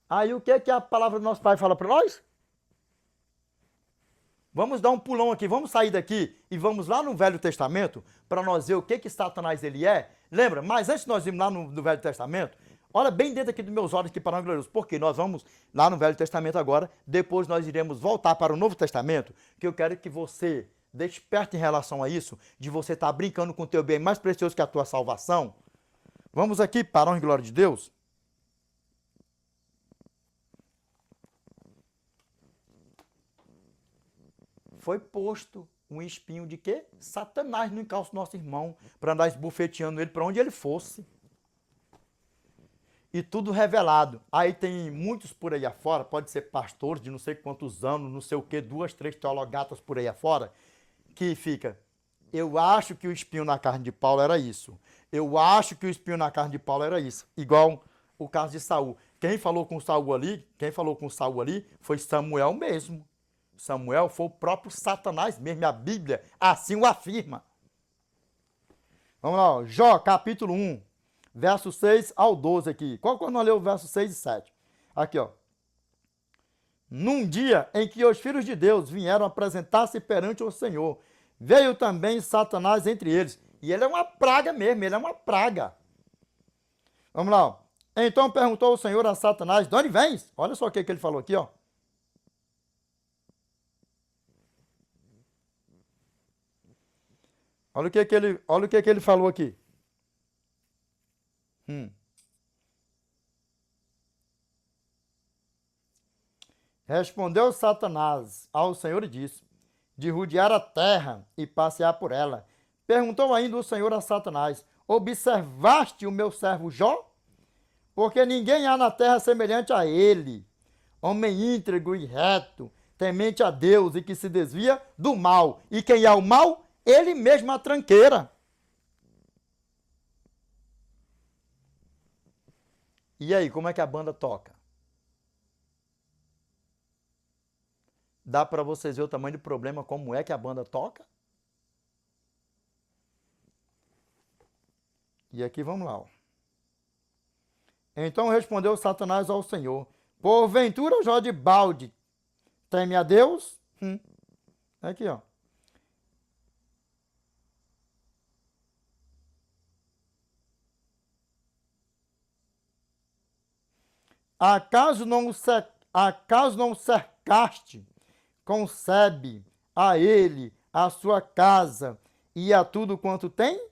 Aí o que é que a palavra do nosso Pai fala para nós? Vamos dar um pulão aqui, vamos sair daqui e vamos lá no Velho Testamento para nós ver o que Satanás ele é. Lembra? Mas antes de nós irmos lá no Velho Testamento, olha bem dentro aqui dos meus olhos aqui para nós gloriosos, porque nós vamos lá no Velho Testamento agora, depois nós iremos voltar para o Novo Testamento, que eu quero que você desperte em relação a isso, de você estar brincando com o teu bem mais precioso que a tua salvação. Vamos aqui para a glória de Deus. Foi posto um espinho de quê? Satanás no encalço do nosso irmão, para andar esbufeteando ele para onde ele fosse. E tudo revelado. Aí tem muitos por aí afora, pode ser pastores de não sei quantos anos, não sei o quê, 2, 3 teologatas por aí afora, que fica, eu acho que o espinho na carne de Paulo era isso. Eu acho que o espinho na carne de Paulo era isso. Igual o caso de Saul. Quem falou com Saul ali foi Samuel mesmo. Samuel foi o próprio Satanás mesmo, a Bíblia assim o afirma. Vamos lá, ó. Jó, capítulo 1, verso 6 ao 12 aqui. Qual que nós lemos o verso 6 e 7? Aqui, ó. Num dia em que os filhos de Deus vieram apresentar-se perante o Senhor, veio também Satanás entre eles. E ele é uma praga mesmo, ele é uma praga. Vamos lá, ó. Então perguntou o Senhor a Satanás, de onde vens? Olha só o que ele falou aqui, ó. Olha o que ele falou aqui. Respondeu Satanás ao Senhor e disse, de rodear a terra e passear por ela. Perguntou ainda o Senhor a Satanás, observaste o meu servo Jó? Porque ninguém há na terra semelhante a ele, homem íntegro e reto, temente a Deus e que se desvia do mal. E quem é o mal? Ele mesmo a tranqueira. E aí, como é que a banda toca? Dá para vocês ver o tamanho do problema, como é que a banda toca? E aqui vamos lá. Ó. Então respondeu Satanás ao Senhor, porventura Jó de balde teme a Deus? Aqui, ó. Acaso não o cercaste, concebe a ele, a sua casa e a tudo quanto tem?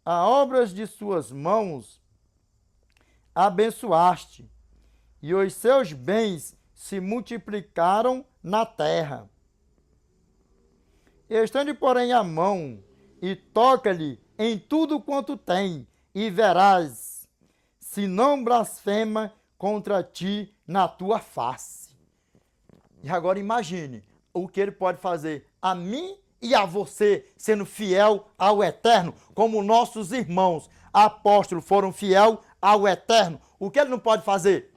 A obras de suas mãos abençoaste, e os seus bens se multiplicaram na terra. Estende, porém, a mão e toca-lhe em tudo quanto tem, e verás se não blasfema contra ti na tua face. E agora imagine o que ele pode fazer a mim e a você, sendo fiel ao Eterno, como nossos irmãos apóstolos foram fiel ao Eterno. O que ele não pode fazer?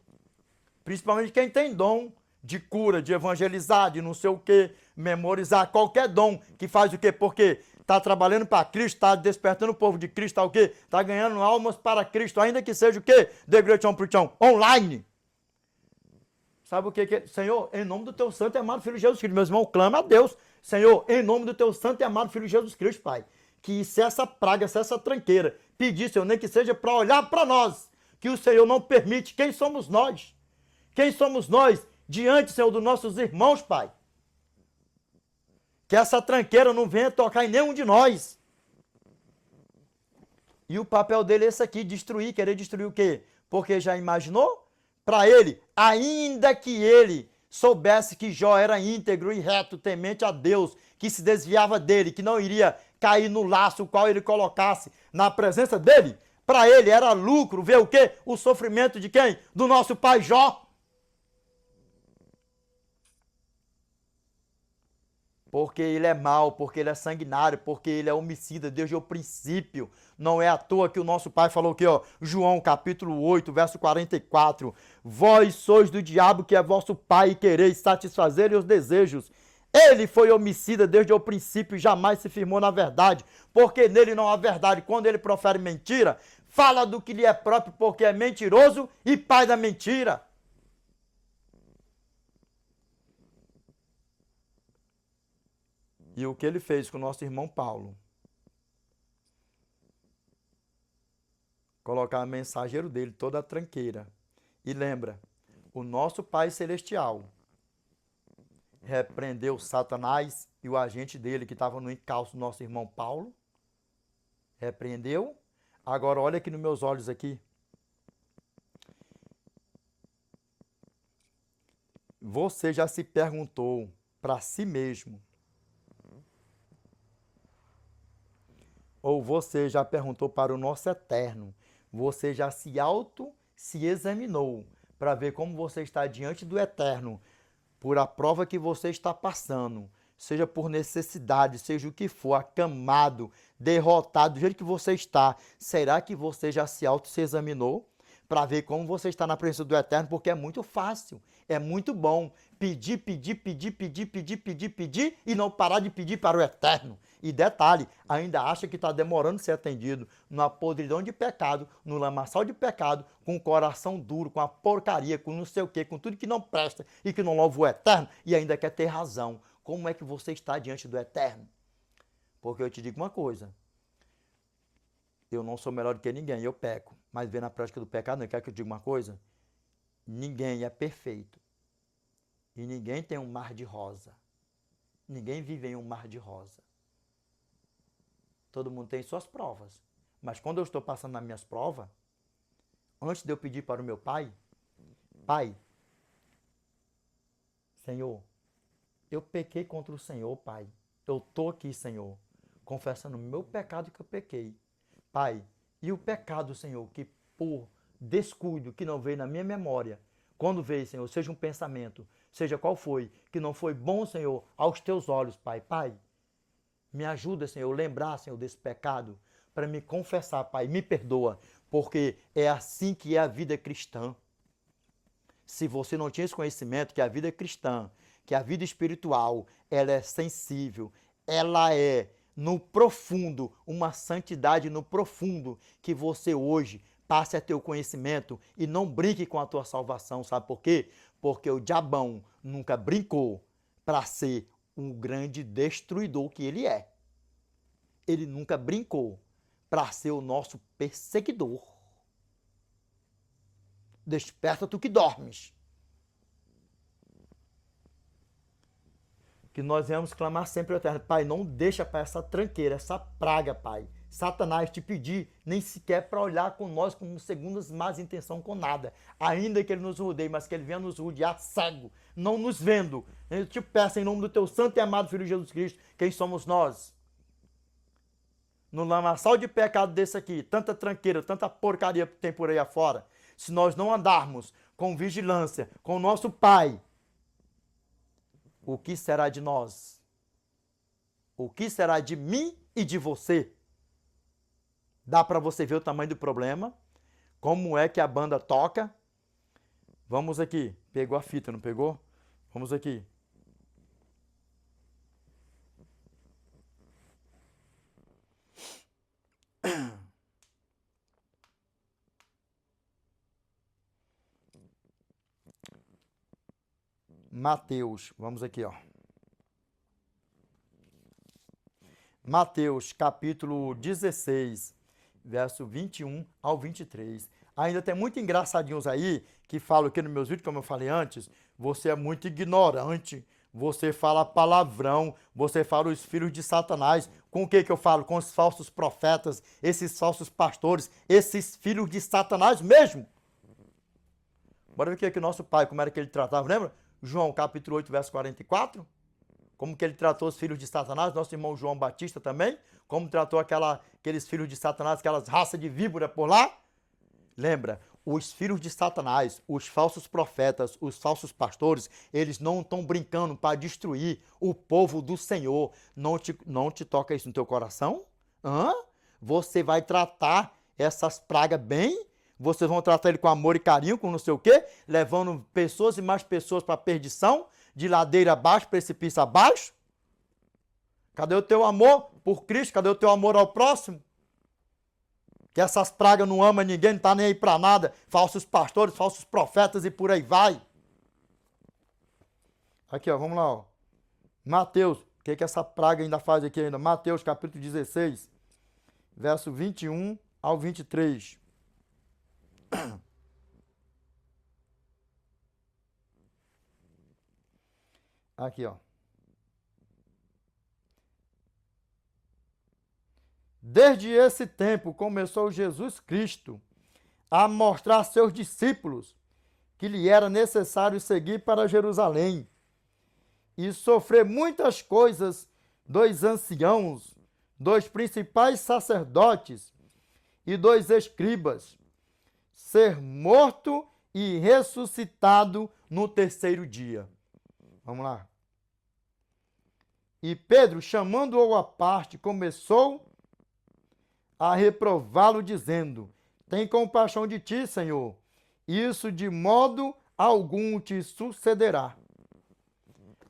Principalmente quem tem dom de cura, de evangelizar, de não sei o que, memorizar, qualquer dom que faz o quê? Porque está trabalhando para Cristo, está despertando o povo de Cristo, está o quê? Está ganhando almas para Cristo, ainda que seja o quê? De Greatão pro Chão, online. Sabe o que é? Senhor, em nome do teu santo e amado Filho Jesus Cristo, meus irmãos, clama a Deus. Senhor, em nome do teu santo e amado Filho Jesus Cristo, Pai, que se essa praga, se essa tranqueira pedir, Senhor, nem que seja para olhar para nós, que o Senhor não permite, quem somos nós? Quem somos nós diante, Senhor, dos nossos irmãos, Pai? Que essa tranqueira não venha tocar em nenhum de nós. E o papel dele é esse aqui, destruir, querer destruir o quê? Porque já imaginou? Para ele, ainda que ele soubesse que Jó era íntegro e reto, temente a Deus, que se desviava dele, que não iria cair no laço o qual ele colocasse na presença dele, para ele era lucro ver o quê? O sofrimento de quem? Do nosso pai Jó. porque ele é mau, porque ele é sanguinário, porque ele é homicida, desde o princípio. Não é à toa que o nosso pai falou aqui, ó, João capítulo 8, verso 44. Vós sois do diabo, que é vosso pai, e quereis satisfazer os desejos. Ele foi homicida desde o princípio e jamais se firmou na verdade, porque nele não há verdade. Quando ele profere mentira, fala do que lhe é próprio, porque é mentiroso e pai da mentira. E o que ele fez com o nosso irmão Paulo? Colocar o mensageiro dele toda a tranqueira. E lembra, o nosso Pai Celestial repreendeu Satanás e o agente dele que estava no encalço do nosso irmão Paulo. Repreendeu. Agora olha aqui nos meus olhos aqui. Você já se perguntou para si mesmo, ou você já perguntou para o nosso Eterno, você já se examinou para ver como você está diante do Eterno, por a prova que você está passando, seja por necessidade, seja o que for, acamado, derrotado, do jeito que você está, será que você já se examinou para ver como você está na presença do Eterno? Porque é muito fácil, é muito bom pedir, pedir, pedir, pedir, pedir, pedir, pedir e não parar de pedir para o Eterno. E detalhe, ainda acha que está demorando ser atendido, numa podridão de pecado, no lamaçal de pecado, com o coração duro, com a porcaria, com não sei o quê, com tudo que não presta e que não louva o Eterno, e ainda quer ter razão. Como é que você está diante do Eterno? Porque eu te digo uma coisa, eu não sou melhor do que ninguém, eu peco, mas vê na prática do pecado, não quer que eu diga uma coisa? Ninguém é perfeito e ninguém tem um mar de rosa, ninguém vive em um mar de rosa. Todo mundo tem suas provas. Mas quando eu estou passando nas minhas provas, antes de eu pedir para o meu pai, Pai, Senhor, eu pequei contra o Senhor, Pai. Eu estou aqui, Senhor, confessando o meu pecado que eu pequei. Pai, e o pecado, Senhor, que por descuido, que não veio na minha memória, quando veio, Senhor, seja um pensamento, seja qual foi, que não foi bom, Senhor, aos teus olhos, Pai. Pai, me ajuda, Senhor, lembrar, Senhor, desse pecado, para me confessar, Pai, me perdoa, porque é assim que é a vida cristã. Se você não tinha esse conhecimento que a vida cristã, que a vida espiritual, ela é sensível, ela é no profundo, uma santidade no profundo, que você hoje passe a ter o conhecimento e não brinque com a tua salvação, sabe por quê? Porque o diabão nunca brincou para ser um grande destruidor que ele é. Ele nunca brincou para ser o nosso perseguidor. Desperta tu que dormes. Que nós venhamos clamar sempre ao Eterno. Pai, não deixa para essa tranqueira, essa praga, Pai. Satanás te pedir nem sequer para olhar com nós com segundas más intenção com nada. Ainda que ele nos rodeie, mas que ele venha nos rodear cego, não nos vendo. Eu te peço em nome do teu santo e amado Filho Jesus Cristo, quem somos nós? No lamaçal de pecado desse aqui, tanta tranqueira, tanta porcaria que tem por aí afora, se nós não andarmos com vigilância, com o nosso Pai, o que será de nós? O que será de mim e de você? Dá para você ver o tamanho do problema? Como é que a banda toca? Vamos aqui. Pegou a fita, não pegou? Vamos aqui. Mateus, vamos aqui, ó. Mateus, capítulo 16, verso 21 ao 23. Ainda tem muito engraçadinhos aí que falam aqui nos meus vídeos, como eu falei antes, você é muito ignorante, você fala palavrão, você fala os filhos de Satanás. Com o que eu falo? Com os falsos profetas, esses falsos pastores, esses filhos de Satanás mesmo. Bora ver o que é que o nosso pai, como era que ele tratava, lembra? João capítulo 8, verso 44. Como que ele tratou os filhos de Satanás, nosso irmão João Batista também, como tratou aqueles filhos de Satanás, aquelas raças de víbora por lá. Lembra, Os filhos de Satanás, os falsos profetas, os falsos pastores, eles não estão brincando para destruir o povo do Senhor. Não te toca isso no teu coração? Hã? Você vai tratar essas pragas bem? Vocês vão tratar ele com amor e carinho, com não sei o quê? Levando pessoas e mais pessoas para a perdição? De ladeira abaixo, precipício abaixo? Cadê o teu amor por Cristo? Cadê o teu amor ao próximo? Que essas pragas não amam ninguém, não tá nem aí para nada. Falsos pastores, falsos profetas e por aí vai. Aqui, ó, vamos lá, ó. Mateus, o que essa praga ainda faz aqui ainda? Mateus, capítulo 16, verso 21 ao 23. Aqui, ó. Desde esse tempo começou Jesus Cristo a mostrar a seus discípulos que lhe era necessário seguir para Jerusalém e sofrer muitas coisas dos anciãos, dos principais sacerdotes e dos escribas, ser morto e ressuscitado no terceiro dia. Vamos lá. E Pedro, chamando-o à parte, começou a reprová-lo, dizendo: tem compaixão de ti, Senhor, isso de modo algum te sucederá.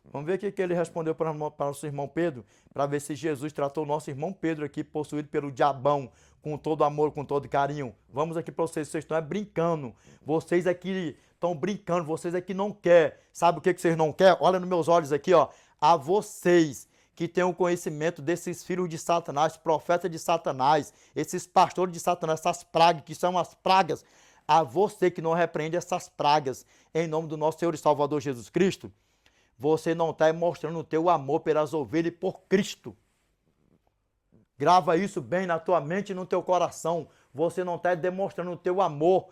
Vamos ver o que ele respondeu para o seu irmão Pedro, para ver se Jesus tratou o nosso irmão Pedro aqui, possuído pelo diabão, com todo amor, com todo carinho. Vamos aqui para vocês estão brincando. Vocês aqui estão brincando, vocês aqui não querem. Sabe o que vocês não querem? Olha nos meus olhos aqui, ó. A vocês que têm o conhecimento desses filhos de Satanás, profetas de Satanás, esses pastores de Satanás, essas pragas, que são as pragas, a você que não repreende essas pragas, em nome do nosso Senhor e Salvador Jesus Cristo, você não está mostrando o teu amor pelas ovelhas e por Cristo. Grava isso bem na tua mente e no teu coração. Você não está demonstrando o teu amor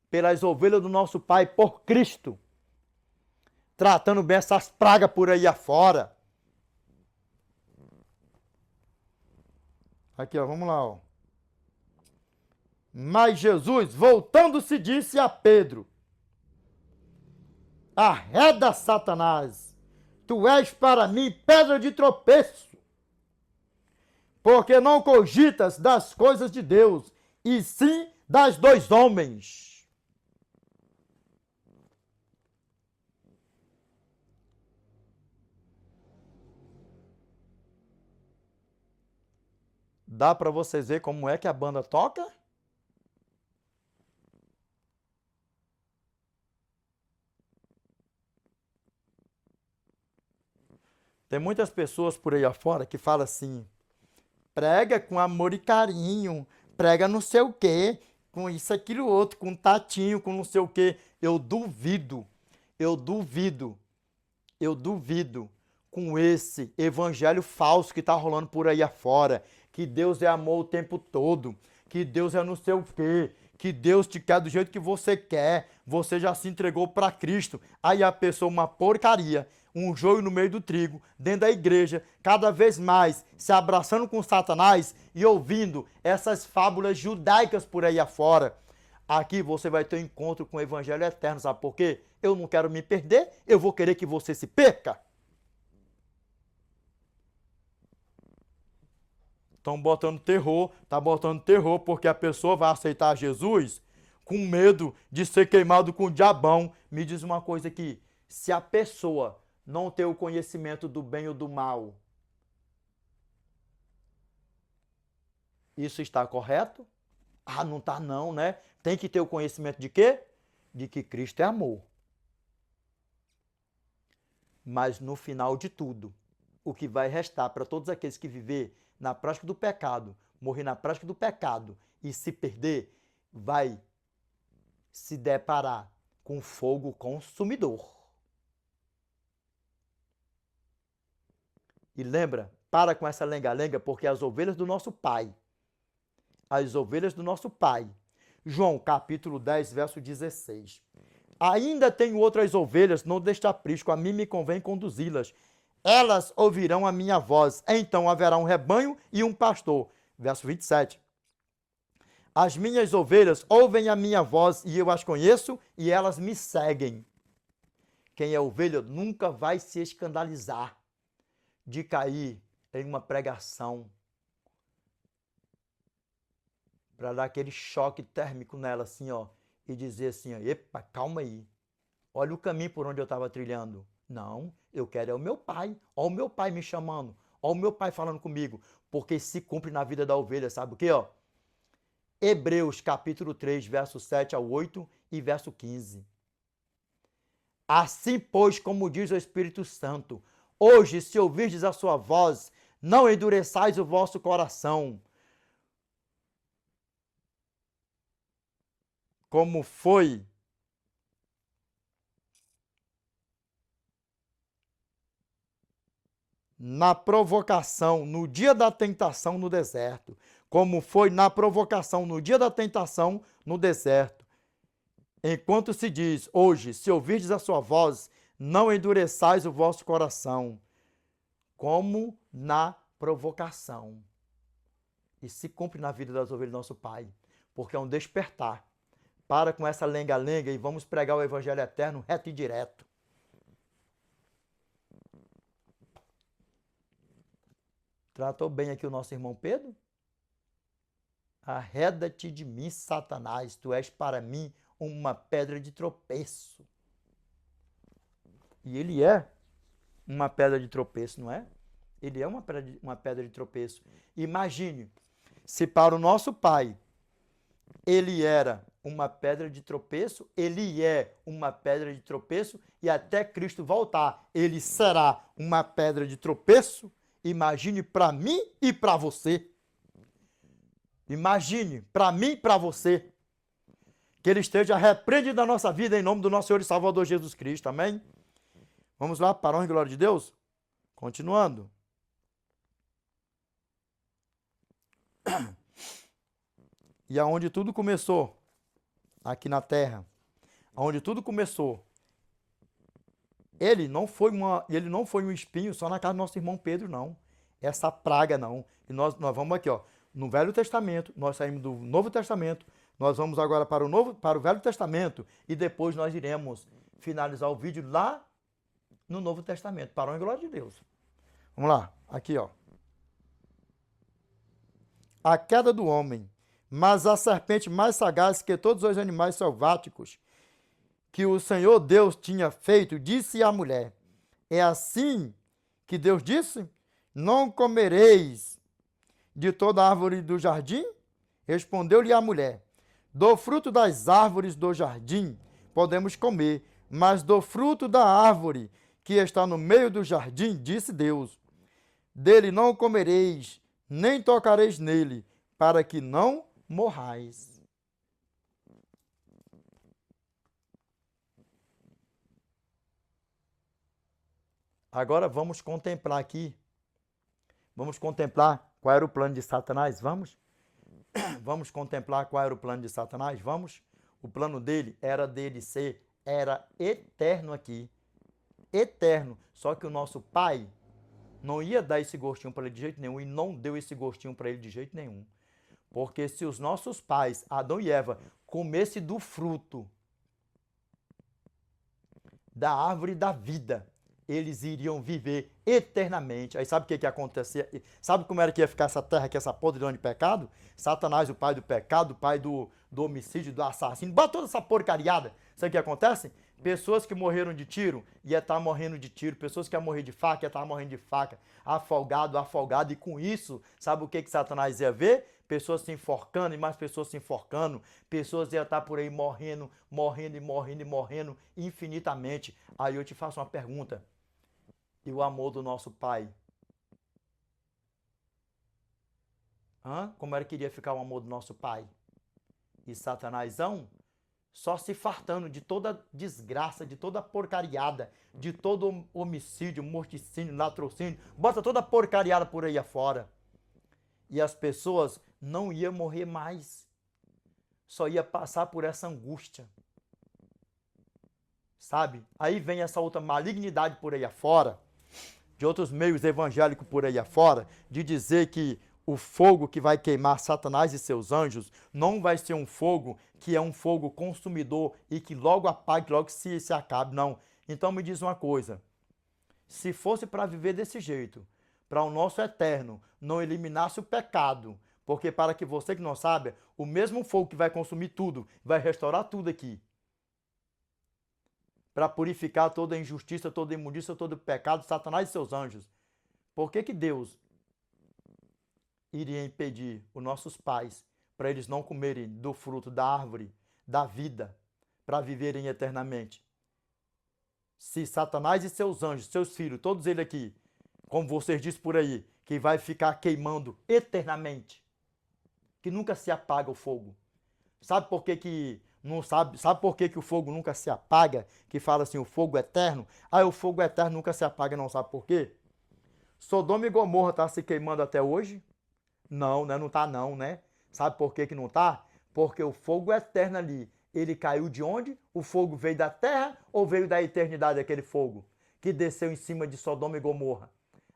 pelas ovelhas do nosso Pai por Cristo. Tratando bem essas pragas por aí afora. Aqui, ó, vamos lá, ó. Mas Jesus, voltando-se, disse a Pedro: arreda, Satanás, tu és para mim pedra de tropeço, porque não cogitas das coisas de Deus, e sim das dos homens. Dá para vocês ver como é que a banda toca? Tem muitas pessoas por aí afora que falam assim: prega com amor e carinho, prega não sei o quê, com isso, aquilo, outro, com tatinho, com não sei o quê. Eu duvido com esse evangelho falso que está rolando por aí afora, que Deus é amor o tempo todo, que Deus é não sei o quê, que Deus te quer do jeito que você quer, você já se entregou para Cristo. Aí a pessoa, uma porcaria, um joio no meio do trigo, dentro da igreja, cada vez mais se abraçando com Satanás e ouvindo essas fábulas judaicas por aí afora. Aqui você vai ter um encontro com o evangelho eterno, sabe por quê? Eu não quero me perder, eu vou querer que você se perca. Estão botando terror, tá botando terror porque a pessoa vai aceitar Jesus com medo de ser queimado com o diabão. Me diz uma coisa aqui, se a pessoa não ter o conhecimento do bem ou do mal, isso está correto? Ah, não está não, né? Tem que ter o conhecimento de quê? De que Cristo é amor. Mas no final de tudo, o que vai restar para todos aqueles que viver na prática do pecado, morrer na prática do pecado e se perder, vai se deparar com fogo consumidor. E lembra, para com essa lenga-lenga, porque as ovelhas do nosso Pai, João capítulo 10, verso 16. Ainda tenho outras ovelhas, não deste aprisco, a mim me convém conduzi-las. Elas ouvirão a minha voz, então haverá um rebanho e um pastor. Verso 27. As minhas ovelhas ouvem a minha voz e eu as conheço e elas me seguem. Quem é ovelha nunca vai se escandalizar de cair em uma pregação para dar aquele choque térmico nela assim, ó, e dizer assim, ó, epa, calma aí. Olha o caminho por onde eu estava trilhando. Não, eu quero é o meu pai. Olha o meu pai me chamando. Olha o meu pai falando comigo. Porque se cumpre na vida da ovelha, sabe o quê, ó? Hebreus capítulo 3, verso 7 ao 8 e verso 15. Assim, pois, como diz o Espírito Santo, hoje, se ouvirdes a sua voz, não endureçais o vosso coração, como foi na provocação, no dia da tentação no deserto, como foi na provocação no dia da tentação no deserto. Enquanto se diz, hoje, se ouvirdes a sua voz, não endureçais o vosso coração, como na provocação. E se cumpre na vida das ovelhas do nosso Pai, porque é um despertar. Para com essa lenga-lenga e vamos pregar o Evangelho eterno reto e direto. Tratou bem aqui o nosso irmão Pedro? Arreda-te de mim, Satanás, tu és para mim uma pedra de tropeço. E ele é uma pedra de tropeço, não é? Ele é uma pedra de tropeço. Imagine, se para o nosso Pai ele era uma pedra de tropeço, ele é uma pedra de tropeço e até Cristo voltar, ele será uma pedra de tropeço. Imagine para mim e para você. Imagine para mim e para você. Que ele esteja repreendido na nossa vida em nome do nosso Senhor e Salvador Jesus Cristo. Amém? Vamos lá, para a honra e glória de Deus? Continuando. E aonde tudo começou, aqui na terra, aonde tudo começou, ele não foi um espinho só na casa do nosso irmão Pedro, não. Essa praga, não. E nós vamos aqui, ó, no Velho Testamento, nós saímos do Novo Testamento, nós vamos agora para o Velho Testamento e depois nós iremos finalizar o vídeo lá no Novo Testamento, para a honra e glória de Deus. Vamos lá, aqui, ó. A queda do homem, mas a serpente mais sagaz que todos os animais selváticos que o Senhor Deus tinha feito, disse à mulher, é assim que Deus disse? Não comereis de toda árvore do jardim? Respondeu-lhe a mulher, do fruto das árvores do jardim podemos comer, mas do fruto da árvore que está no meio do jardim, disse Deus, dele não comereis, nem tocareis nele, para que não morrais. Agora vamos contemplar aqui, vamos contemplar qual era o plano de Satanás, vamos? Vamos contemplar qual era o plano de Satanás, vamos? O plano dele era eterno aqui, eterno, só que o nosso Pai não ia dar esse gostinho para ele de jeito nenhum e não deu esse gostinho para ele de jeito nenhum. Porque se os nossos pais, Adão e Eva, comessem do fruto da árvore da vida, eles iriam viver eternamente. Aí sabe o que que acontecia? Sabe como era que ia ficar essa terra, que essa podridão de pecado? Satanás, o pai do pecado, o pai do homicídio, do assassino, bota toda essa porcariada. Sabe o que acontece? Pessoas que morreram de tiro, ia estar morrendo de tiro. Pessoas que iam morrer de faca, ia estar morrendo de faca. Afogado, afogado. E com isso, sabe o que que Satanás ia ver? Pessoas se enforcando e mais pessoas se enforcando. Pessoas iam estar por aí morrendo, morrendo e morrendo e morrendo infinitamente. Aí eu te faço uma pergunta. E o amor do nosso Pai? Como era que iria ficar o amor do nosso Pai? E Satanásão só se fartando de toda desgraça, de toda porcariada, de todo homicídio, morticínio, latrocínio, bota toda porcariada por aí afora. E as pessoas não iam morrer mais, só ia passar por essa angústia. Sabe? Aí vem essa outra malignidade por aí afora, de outros meios evangélicos por aí afora, de dizer que o fogo que vai queimar Satanás e seus anjos não vai ser um fogo que é um fogo consumidor e que logo apague, logo se acabe, não. Então me diz uma coisa, se fosse para viver desse jeito, para o nosso eterno não eliminasse o pecado, porque para que você que não sabe, o mesmo fogo que vai consumir tudo, vai restaurar tudo aqui, para purificar toda a injustiça, toda a imundícia, todo o pecado, Satanás e seus anjos. Por que Deus iria impedir os nossos pais para eles não comerem do fruto da árvore da vida, para viverem eternamente? Se Satanás e seus anjos, seus filhos, todos eles aqui, como vocês dizem por aí, que vai ficar queimando eternamente, que nunca se apaga o fogo. Sabe por que não sabe por que o fogo nunca se apaga? Que fala assim, o fogo eterno. Ah, o fogo eterno nunca se apaga, não sabe por quê? Sodoma e Gomorra está se queimando até hoje? Não, né? Não está não, né? Sabe por que não está? Porque o fogo eterno ali, ele caiu de onde? O fogo veio da terra ou veio da eternidade aquele fogo? Que desceu em cima de Sodoma e Gomorra.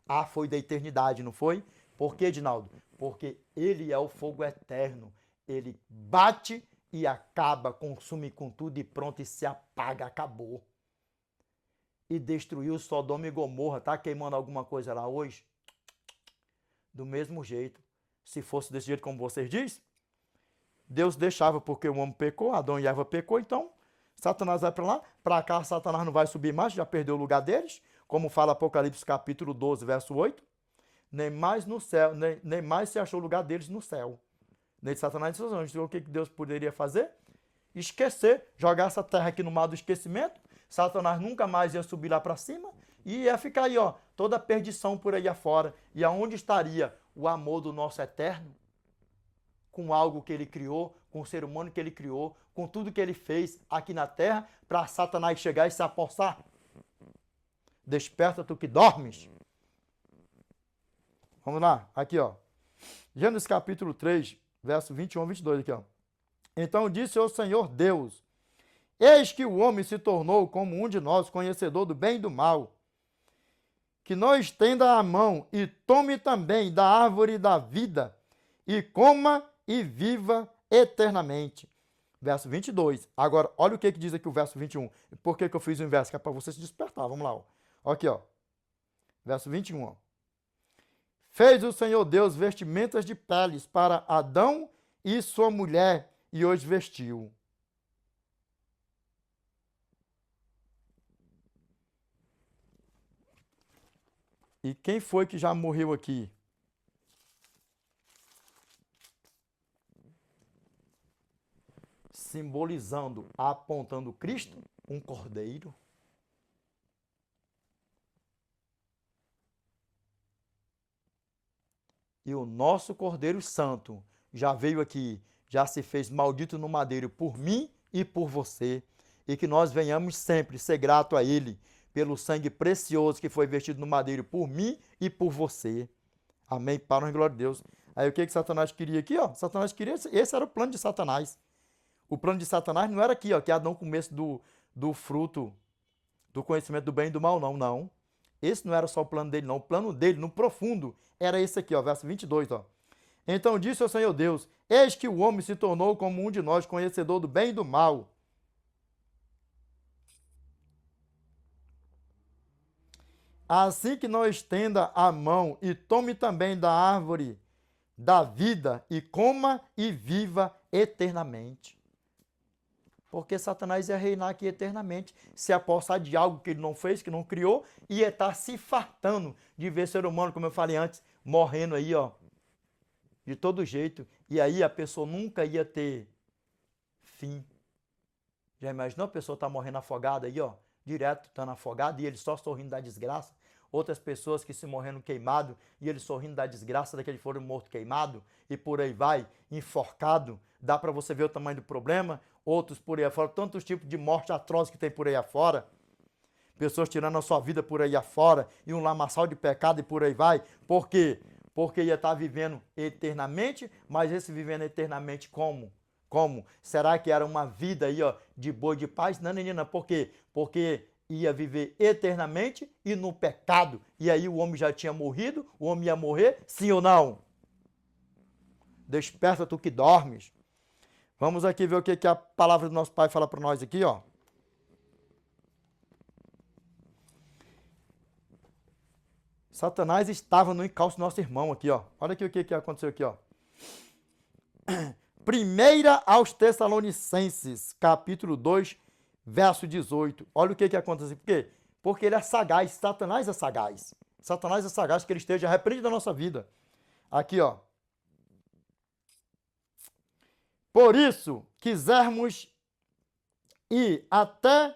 Ah, foi da eternidade, não foi? Por quê, Edinaldo? Porque ele é o fogo eterno. Ele bate e acaba, consome com tudo e pronto, e se apaga, acabou. E destruiu Sodoma e Gomorra. Tá queimando alguma coisa lá hoje? Do mesmo jeito. Se fosse desse jeito como vocês dizem, Deus deixava porque o homem pecou, Adão e Eva pecou, então Satanás vai para lá, para cá Satanás não vai subir mais, já perdeu o lugar deles, como fala Apocalipse capítulo 12, verso 8, nem mais no céu, nem mais se achou o lugar deles no céu. Nem de Satanás e seus anjos. Então, o que Deus poderia fazer? Esquecer, jogar essa terra aqui no mar do esquecimento, Satanás nunca mais ia subir lá para cima e ia ficar aí, ó, toda a perdição por aí afora. E aonde estaria o amor do nosso eterno? Com algo que ele criou, com o ser humano que ele criou, com tudo que ele fez aqui na terra, para Satanás chegar e se apossar? Desperta tu que dormes. Vamos lá, aqui ó. Gênesis capítulo 3, verso 21 a 22 aqui ó. Então disse o Senhor Deus, eis que o homem se tornou como um de nós, conhecedor do bem e do mal, que não estenda a mão e tome também da árvore da vida, e coma e viva eternamente. Verso 22. Agora, olha o que diz aqui o verso 21. Por que eu fiz o inverso? Que é para você se despertar. Vamos lá. Ó. Aqui, ó. Verso 21. Ó. Fez o Senhor Deus vestimentas de peles para Adão e sua mulher, e os vestiu. E quem foi que já morreu aqui? Simbolizando, apontando Cristo, um cordeiro. E o nosso Cordeiro Santo já veio aqui, já se fez maldito no madeiro por mim e por você. E que nós venhamos sempre ser grato a Ele, pelo sangue precioso que foi vestido no madeiro por mim e por você. Amém? Para a glória de Deus. Aí o que Satanás queria aqui? Ó? Satanás queria, esse era o plano de Satanás. O plano de Satanás não era aqui, ó, que Adão comesse do fruto do conhecimento do bem e do mal, não, não. Esse não era só o plano dele, não. O plano dele, no profundo, era esse aqui, ó, verso 22, ó. Então disse o Senhor Deus, eis que o homem se tornou como um de nós, conhecedor do bem e do mal. Assim que não estenda a mão e tome também da árvore da vida e coma e viva eternamente. Porque Satanás ia reinar aqui eternamente, se apossar de algo que ele não fez, que não criou, e ia estar se fartando de ver ser humano, como eu falei antes, morrendo aí, ó, de todo jeito. E aí a pessoa nunca ia ter fim. Já imaginou a pessoa estar morrendo afogada aí, ó, direto, estando afogada, e ele só sorrindo da desgraça? Outras pessoas que se morrendo queimado, e ele sorrindo da desgraça daquele foram morto queimado, e por aí vai, enforcado. Dá para você ver o tamanho do problema? Outros por aí afora, tantos tipos de morte atroz que tem por aí afora. Pessoas tirando a sua vida por aí afora, e um lamaçal de pecado e por aí vai. Por quê? Porque ia estar vivendo eternamente, mas esse vivendo eternamente como? Como? Será que era uma vida aí, ó, de boa, de paz? Não, menina, por quê? Porque ia viver eternamente e no pecado. E aí o homem já tinha morrido, o homem ia morrer, sim ou não? Desperta tu que dormes. Vamos aqui ver o que a palavra do nosso Pai fala para nós aqui, ó. Satanás estava no encalço do nosso irmão aqui, ó. Olha aqui o que aconteceu aqui, ó. Primeira aos Tessalonicenses, capítulo 2, verso 18. Olha o que aconteceu. Por quê? Porque ele é sagaz. Satanás é sagaz. Satanás é sagaz que ele esteja repreende da nossa vida. Aqui, ó. Por isso, quisermos ir até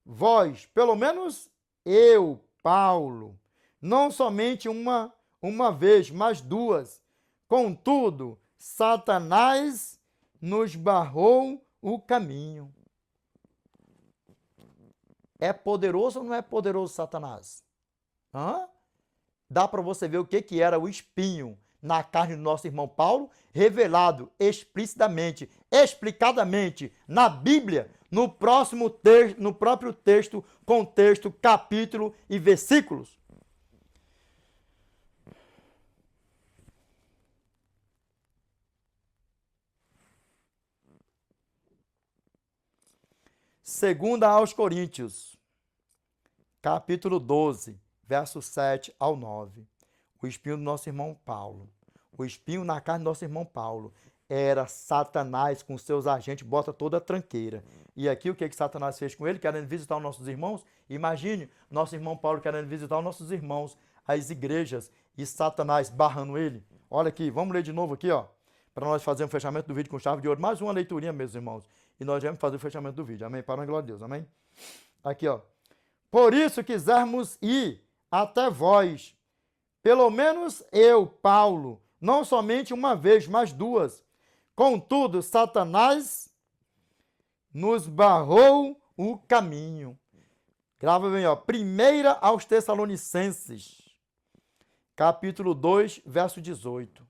vós, pelo menos eu, Paulo, não somente uma vez, mas duas. Contudo, Satanás nos barrou o caminho. É poderoso ou não é poderoso Satanás? Hã? Dá para você ver o que era o espinho na carne do nosso irmão Paulo, revelado explicitamente, explicadamente na Bíblia, no próprio texto, contexto, capítulo e versículos. Segunda aos Coríntios, capítulo 12, verso 7 ao 9. O espinho do nosso irmão Paulo. O espinho na carne do nosso irmão Paulo era Satanás com seus agentes, bota toda a tranqueira. E aqui o que Satanás fez com ele, querendo visitar os nossos irmãos? Imagine nosso irmão Paulo querendo visitar os nossos irmãos, as igrejas, e Satanás barrando ele. Olha aqui, vamos ler de novo aqui, ó, para nós fazermos o fechamento do vídeo com chave de ouro. Mais uma leiturinha, meus irmãos. E nós vamos fazer o fechamento do vídeo. Amém? Para a glória de Deus. Amém? Aqui, ó. Por isso quisermos ir até vós, pelo menos eu, Paulo, não somente uma vez, mas duas. Contudo, Satanás nos barrou o caminho. Grava bem, ó. Primeira aos Tessalonicenses, capítulo 2, verso 18.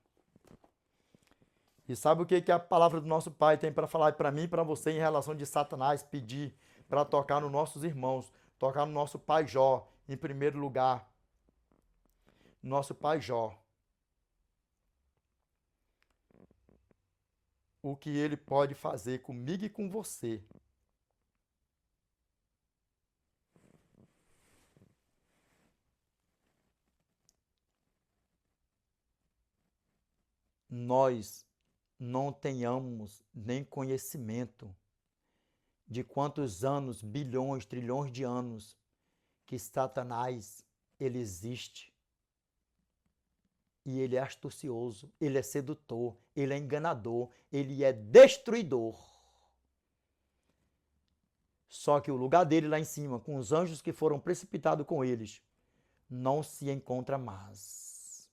E sabe o que a palavra do nosso Pai tem para falar para mim e para você em relação de Satanás pedir para tocar nos nossos irmãos, tocar no nosso pai Jó, em primeiro lugar. Nosso pai Jó. O que ele pode fazer comigo e com você. Nós não tenhamos nem conhecimento de quantos anos, bilhões, trilhões de anos que Satanás ele existe. E ele é astucioso, ele é sedutor, ele é enganador, ele é destruidor. Só que o lugar dele lá em cima, com os anjos que foram precipitados com eles, não se encontra mais.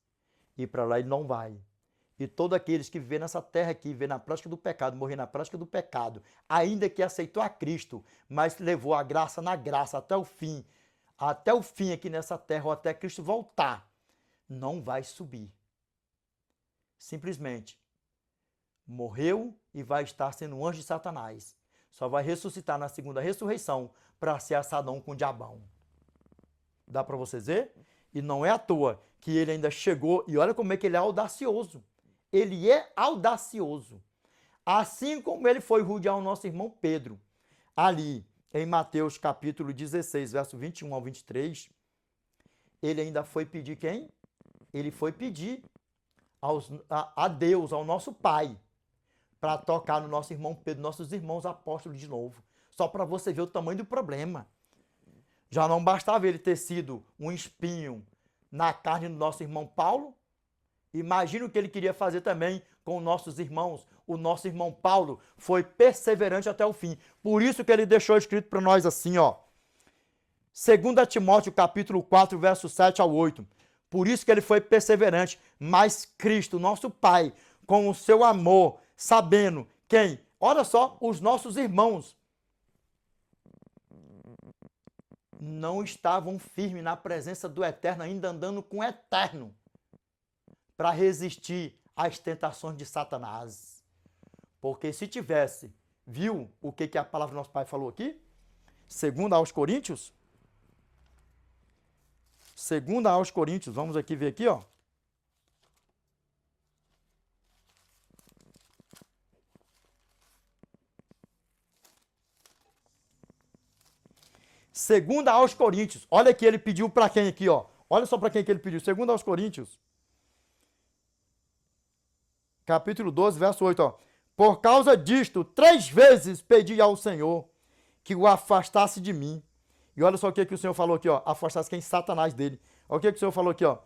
E para lá ele não vai. E todos aqueles que vivem nessa terra aqui, vivem na prática do pecado, morrer na prática do pecado, ainda que aceitou a Cristo, mas levou a graça na graça até o fim aqui nessa terra, ou até Cristo voltar, não vai subir. Simplesmente morreu e vai estar sendo um anjo de Satanás. Só vai ressuscitar na segunda ressurreição para ser assadão com o diabão. Dá para vocês ver? E não é à toa que ele ainda chegou, e olha como é que ele é audacioso. Ele é audacioso. Assim como ele foi rodear o nosso irmão Pedro, ali em Mateus capítulo 16, verso 21 ao 23, ele ainda foi pedir quem? Ele foi pedir a Deus, ao nosso Pai, para tocar no nosso irmão Pedro, nossos irmãos apóstolos de novo. Só para você ver o tamanho do problema. Já não bastava ele ter sido um espinho na carne do nosso irmão Paulo? Imagina o que ele queria fazer também com nossos irmãos. O nosso irmão Paulo foi perseverante até o fim. Por isso que ele deixou escrito para nós assim, ó. 2 Timóteo capítulo 4, verso 7 ao 8. Por isso que ele foi perseverante. Mas Cristo, nosso Pai, com o seu amor, sabendo quem? Olha só, os nossos irmãos não estavam firmes na presença do Eterno, ainda andando com o Eterno, para resistir às tentações de Satanás. Porque se tivesse, viu o que a palavra do nosso Pai falou aqui? Segunda aos Coríntios, vamos aqui ver aqui, ó. Segunda aos Coríntios. Olha que ele pediu para quem aqui, ó. Olha só para quem que ele pediu. Segunda aos Coríntios. Capítulo 12, verso 8, ó. Por causa disto, 3 vezes pedi ao Senhor que o afastasse de mim. E olha só o que o Senhor falou aqui, ó. Afastasse quem? Satanás dele. Olha o que o Senhor falou aqui, ó.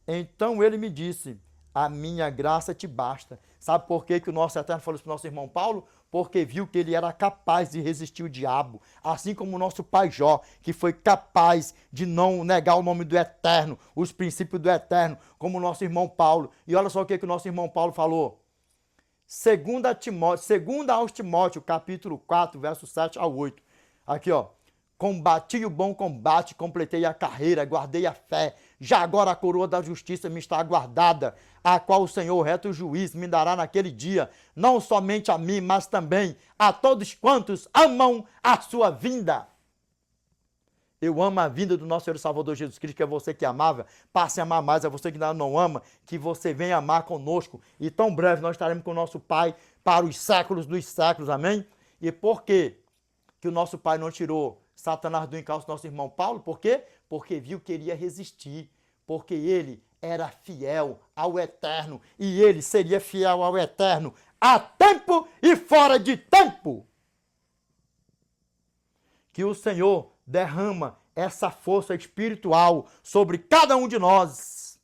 Então ele me disse, a minha graça te basta. Sabe por que o nosso Eterno falou isso para o nosso irmão Paulo? Porque viu que ele era capaz de resistir o diabo. Assim como o nosso pai Jó, que foi capaz de não negar o nome do Eterno, os princípios do Eterno, como o nosso irmão Paulo. E olha só o que o nosso irmão Paulo falou. Segunda aos Timóteo, capítulo 4, verso 7 ao 8. Aqui, ó. Combati o bom combate, completei a carreira, guardei a fé. Já agora a coroa da justiça me está aguardada, a qual o Senhor, reto juiz, me dará naquele dia, não somente a mim, mas também a todos quantos amam a sua vinda. Eu amo a vinda do nosso Senhor e Salvador Jesus Cristo, que é você que amava, passe a amar mais, é você que ainda não ama, que você venha amar conosco. E tão breve nós estaremos com o nosso Pai para os séculos dos séculos, amém? E por quê que o nosso Pai não tirou Satanás do encalço do nosso irmão Paulo? Por quê? Porque viu que ele ia resistir, porque ele era fiel ao Eterno, e ele seria fiel ao Eterno a tempo e fora de tempo. Que o Senhor derrama essa força espiritual sobre cada um de nós,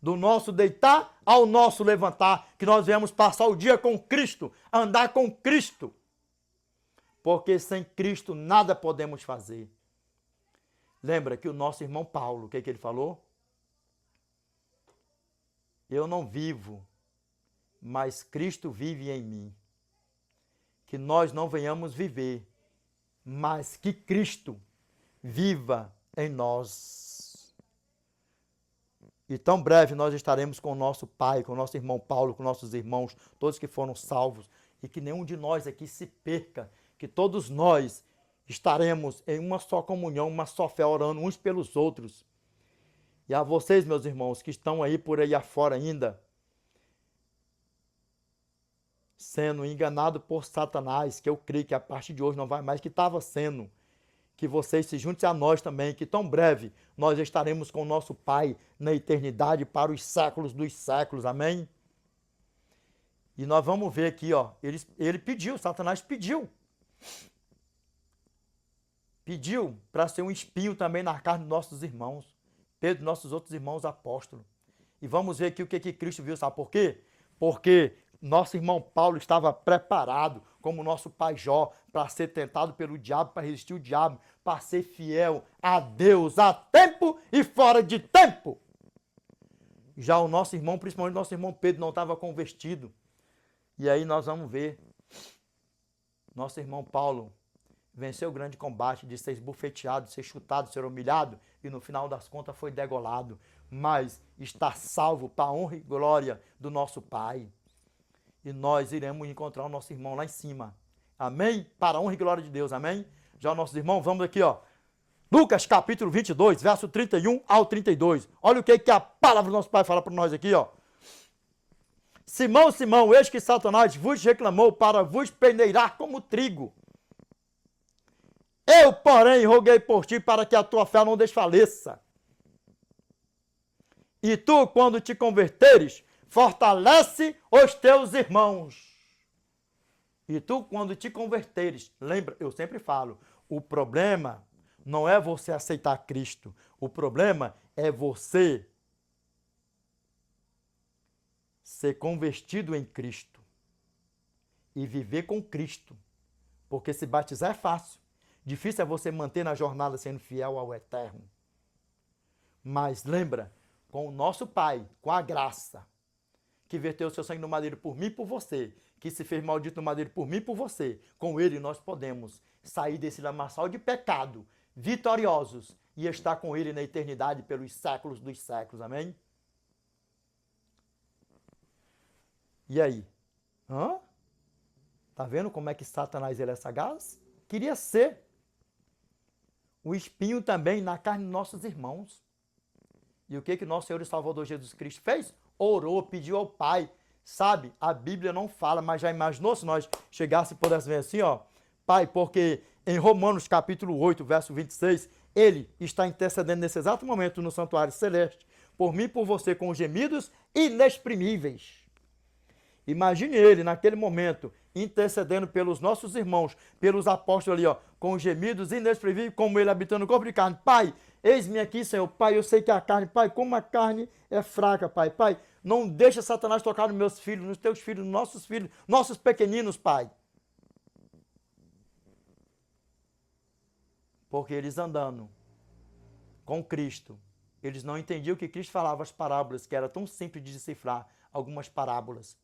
do nosso deitar ao nosso levantar, que nós venhamos passar o dia com Cristo, andar com Cristo, porque sem Cristo nada podemos fazer. Lembra que o nosso irmão Paulo, o que ele falou? Eu não vivo, mas Cristo vive em mim. Que nós não venhamos viver, mas que Cristo viva em nós. E tão breve nós estaremos com o nosso Pai, com o nosso irmão Paulo, com nossos irmãos, todos que foram salvos, e que nenhum de nós aqui se perca, que todos nós estaremos em uma só comunhão, uma só fé, orando uns pelos outros. E a vocês, meus irmãos, que estão aí por aí afora ainda, sendo enganado por Satanás, que eu creio que a partir de hoje não vai mais, que estava sendo, que vocês se juntem a nós também, que tão breve nós estaremos com o nosso Pai na eternidade para os séculos dos séculos, amém? E nós vamos ver aqui, ó, ele pediu, Satanás pediu para ser um espinho também na carne dos nossos irmãos, Pedro, nossos outros irmãos apóstolos. E vamos ver aqui o que Cristo viu, sabe por quê? Porque nosso irmão Paulo estava preparado, como nosso pai Jó, para ser tentado pelo diabo, para resistir o diabo, para ser fiel a Deus a tempo e fora de tempo. Já o nosso irmão, principalmente nosso irmão Pedro, não estava convertido. E aí nós vamos ver. Nosso irmão Paulo venceu o grande combate de ser esbofeteado, de ser chutado, de ser humilhado, e no final das contas foi degolado. Mas está salvo para a honra e glória do nosso Pai. E nós iremos encontrar o nosso irmão lá em cima. Amém? Para a honra e glória de Deus, amém? Já nossos irmãos, vamos aqui, ó. Lucas capítulo 22, verso 31 ao 32. Olha o que a palavra do nosso Pai fala para nós aqui, ó. Simão, Simão, eis que Satanás vos reclamou para vos peneirar como trigo. Eu, porém, roguei por ti para que a tua fé não desfaleça. E tu, quando te converteres, fortalece os teus irmãos. E tu, quando te converteres, lembra, eu sempre falo, o problema não é você aceitar Cristo. O problema é você ser convertido em Cristo e viver com Cristo. Porque se batizar é fácil. Difícil é você manter na jornada sendo fiel ao Eterno. Mas lembra, com o nosso Pai, com a graça, que verteu o seu sangue no madeiro por mim e por você, que se fez maldito no madeiro por mim e por você, com ele nós podemos sair desse lamaçal de pecado, vitoriosos, e estar com ele na eternidade pelos séculos dos séculos, amém? E aí? Tá vendo como é que Satanás ele é sagaz? Queria ser o espinho também na carne dos nossos irmãos. E o que nosso Senhor e Salvador Jesus Cristo fez? Orou, pediu ao Pai. Sabe, a Bíblia não fala, mas já imaginou se nós chegássemos e pudéssemos ver assim, ó. Pai, porque em Romanos capítulo 8, verso 26, ele está intercedendo nesse exato momento no santuário celeste, por mim e por você, com gemidos inexprimíveis. Imagine ele, naquele momento, intercedendo pelos nossos irmãos, pelos apóstolos ali, ó, com gemidos inexprimíveis, como ele habitando no corpo de carne. Pai, eis-me aqui, Senhor. Pai, eu sei que a carne, Pai, como a carne é fraca, Pai. Pai, não deixa Satanás tocar nos meus filhos, nos teus filhos, nos filhos, nossos pequeninos, Pai. Porque eles andando com Cristo, eles não entendiam que Cristo falava as parábolas, que era tão simples de decifrar algumas parábolas.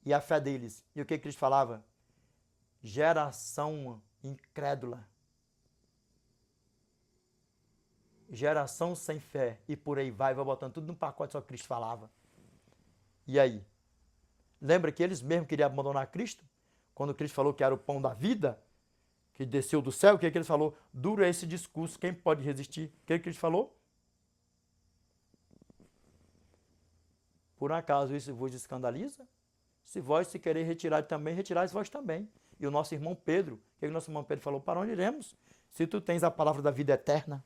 E a fé deles. E o que Cristo falava? Geração incrédula. Geração sem fé. E por aí vai botando tudo num pacote, só que Cristo falava. E aí? Lembra que eles mesmos queriam abandonar Cristo? Quando Cristo falou que era o pão da vida, que desceu do céu, o que ele falou? Duro é esse discurso, quem pode resistir? O que Cristo falou? Por acaso isso vos escandaliza? Se vós se querer retirar também, retirais vós também. E o nosso irmão Pedro, o que o nosso irmão Pedro falou? Para onde iremos? Se tu tens a palavra da vida eterna.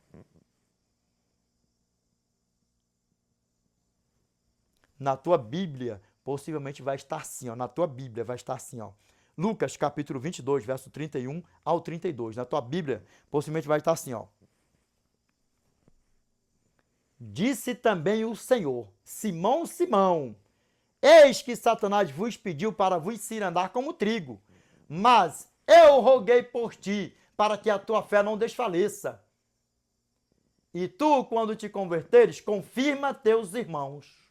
Na tua Bíblia, possivelmente vai estar assim, ó. Na tua Bíblia vai estar assim, ó. Lucas, capítulo 22, verso 31 ao 32. Na tua Bíblia, possivelmente vai estar assim, ó. Disse também o Senhor, Simão, Simão, eis que Satanás vos pediu para vos cirandar como trigo, mas eu roguei por ti, para que a tua fé não desfaleça. E tu, quando te converteres, confirma teus irmãos.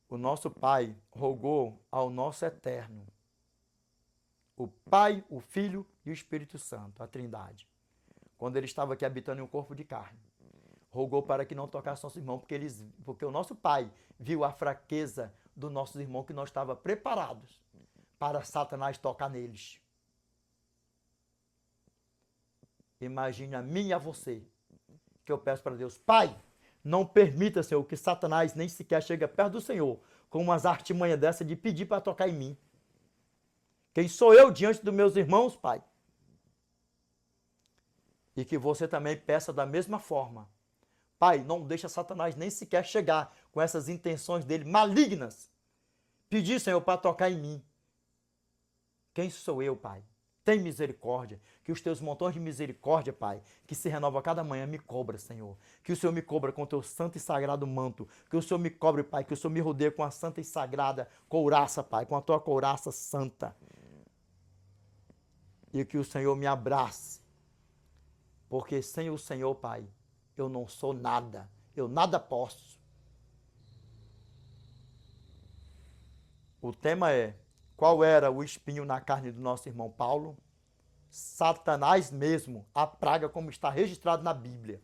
O nosso Pai rogou ao nosso Eterno, o Pai, o Filho e o Espírito Santo, a Trindade, quando ele estava aqui habitando em um corpo de carne. Rogou para que não tocasse nosso irmão, porque o nosso Pai viu a fraqueza dos nossos irmãos, que nós estávamos preparados para Satanás tocar neles. Imagine a mim e a você, que eu peço para Deus, Pai, não permita, Senhor, que Satanás nem sequer chegue perto do Senhor com umas artimanhas dessa de pedir para tocar em mim. Quem sou eu diante dos meus irmãos, Pai? E que você também peça da mesma forma. Pai, não deixa Satanás nem sequer chegar com essas intenções dele malignas. Pedir, Senhor, para tocar em mim. Quem sou eu, Pai? Tem misericórdia. Que os teus montões de misericórdia, Pai, que se renova a cada manhã, me cobra, Senhor. Que o Senhor me cobra com o teu santo e sagrado manto. Que o Senhor me cobre, Pai. Que o Senhor me rodeie com a santa e sagrada couraça, Pai. Com a tua couraça santa. E que o Senhor me abrace. Porque sem o Senhor, Pai, eu não sou nada. Eu nada posso. O tema é: qual era o espinho na carne do nosso irmão Paulo? Satanás mesmo, a praga, como está registrado na Bíblia.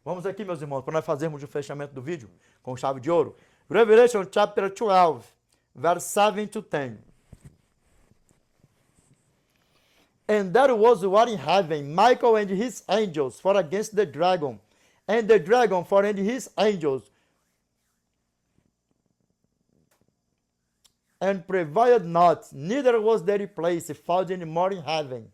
Vamos aqui, meus irmãos, para nós fazermos o fechamento do vídeo com chave de ouro. Revelation chapter 12, verse 7 to 10. And there was war in heaven, Michael and his angels fought against the dragon, and the dragon fought and his angels, and prevailed not, neither was their place found any more in heaven.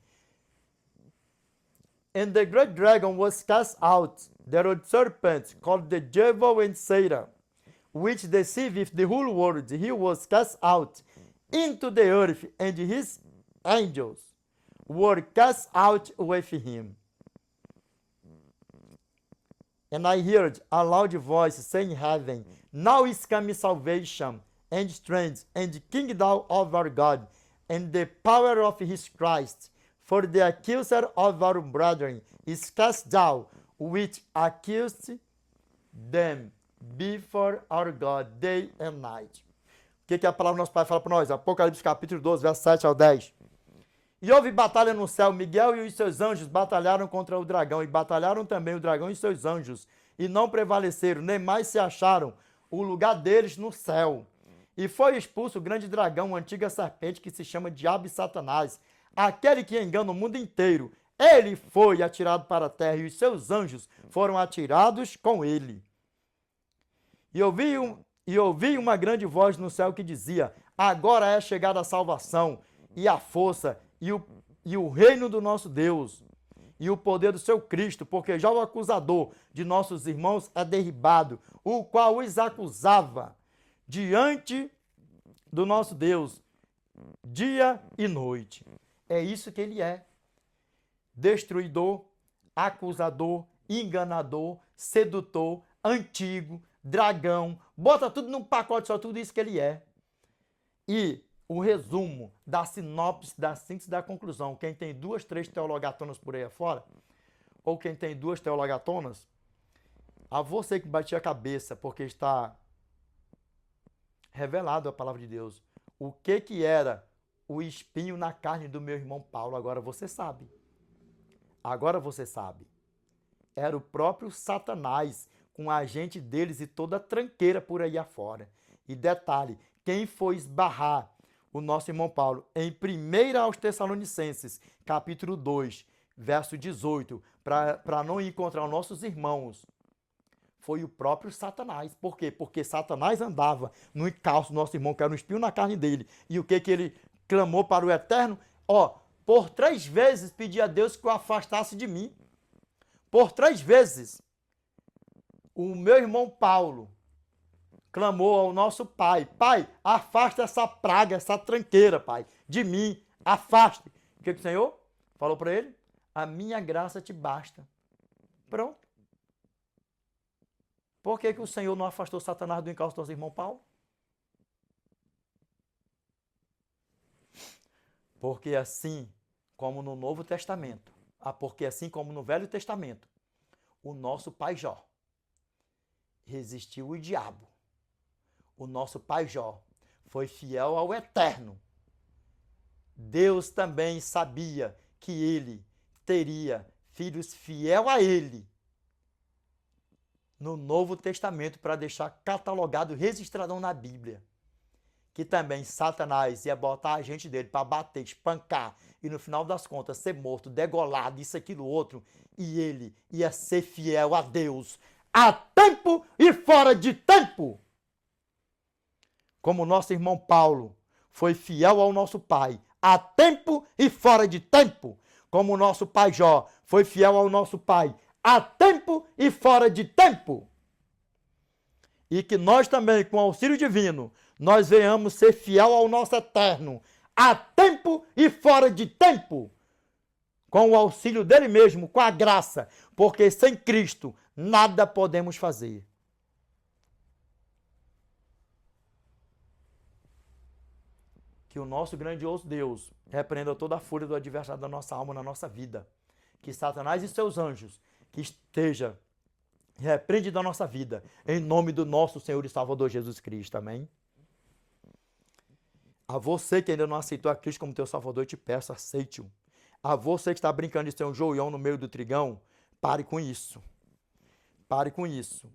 And the great dragon was cast out, the old serpent, called the devil and Satan, which deceiveth the whole world. He was cast out into the earth, and his angels were cast out with him. And I heard a loud voice saying in heaven, Now is coming salvation, and strength, and kingdom of our God, and the power of his Christ. For the accuser of our brethren is cast down, which accused them before our God day and night. O que a palavra do nosso Pai fala para nós? Apocalipse capítulo 12, verso 7 ao 10. E houve batalha no céu, Miguel e os seus anjos batalharam contra o dragão, e batalharam também o dragão e seus anjos, e não prevaleceram, nem mais se acharam o lugar deles no céu. E foi expulso o grande dragão, a antiga serpente, que se chama Diabo e Satanás, aquele que engana o mundo inteiro. Ele foi atirado para a terra, e os seus anjos foram atirados com ele. E ouvi uma grande voz no céu que dizia: agora é chegada a salvação, e a força, e o reino do nosso Deus, e o poder do seu Cristo, porque já o acusador de nossos irmãos é derribado, o qual os acusava diante do nosso Deus, dia e noite. É isso que ele é: destruidor, acusador, enganador, sedutor, antigo, dragão. Bota tudo num pacote só, tudo isso que ele é. E o resumo da sinopse, da síntese, da conclusão: quem tem 2, 3 teologatonas por aí afora, ou quem tem 2 teologatonas, a você que batia a cabeça porque está revelado a palavra de Deus, o que era o espinho na carne do meu irmão Paulo, agora você sabe. Agora você sabe. Era o próprio Satanás, com a agente deles e toda a tranqueira por aí afora. E detalhe, quem foi esbarrar o nosso irmão Paulo em 1 aos Tessalonicenses, capítulo 2, verso 18, para não encontrar os nossos irmãos, foi o próprio Satanás. Por quê? Porque Satanás andava no encalço do nosso irmão, que era um espinho na carne dele. E o que ele clamou para o Eterno? Por 3 vezes pedi a Deus que o afastasse de mim. Por 3 vezes. O meu irmão Paulo clamou ao nosso Pai: Pai, afasta essa praga, essa tranqueira, Pai, de mim, afaste. O que o Senhor falou para ele? A minha graça te basta. Pronto. Por que o Senhor não afastou Satanás do encalço do nosso irmão Paulo? Porque assim como no Novo Testamento, porque assim como no Velho Testamento, o nosso pai Jó resistiu o diabo. O nosso pai Jó foi fiel ao Eterno. Deus também sabia que ele teria filhos fiel a ele no Novo Testamento, para deixar catalogado, registradão na Bíblia, que também Satanás ia botar a gente dele para bater, espancar e no final das contas ser morto, degolado, isso, aquilo, outro, e ele ia ser fiel a Deus a tempo e fora de tempo. Como o nosso irmão Paulo foi fiel ao nosso pai a tempo e fora de tempo, como o nosso pai Jó foi fiel ao nosso pai a tempo e fora de tempo. E que nós também, com auxílio divino, nós venhamos ser fiel ao nosso Eterno a tempo e fora de tempo, com o auxílio dele mesmo, com a graça, porque sem Cristo nada podemos fazer. Que o nosso grandioso Deus repreenda toda a fúria do adversário da nossa alma, na nossa vida. Que Satanás e seus anjos que esteja repreende da nossa vida, em nome do nosso Senhor e Salvador Jesus Cristo. Amém? A você que ainda não aceitou a Cristo como teu Salvador, eu te peço, aceite-o. A você que está brincando de ser um joião no meio do trigão, pare com isso. Pare com isso.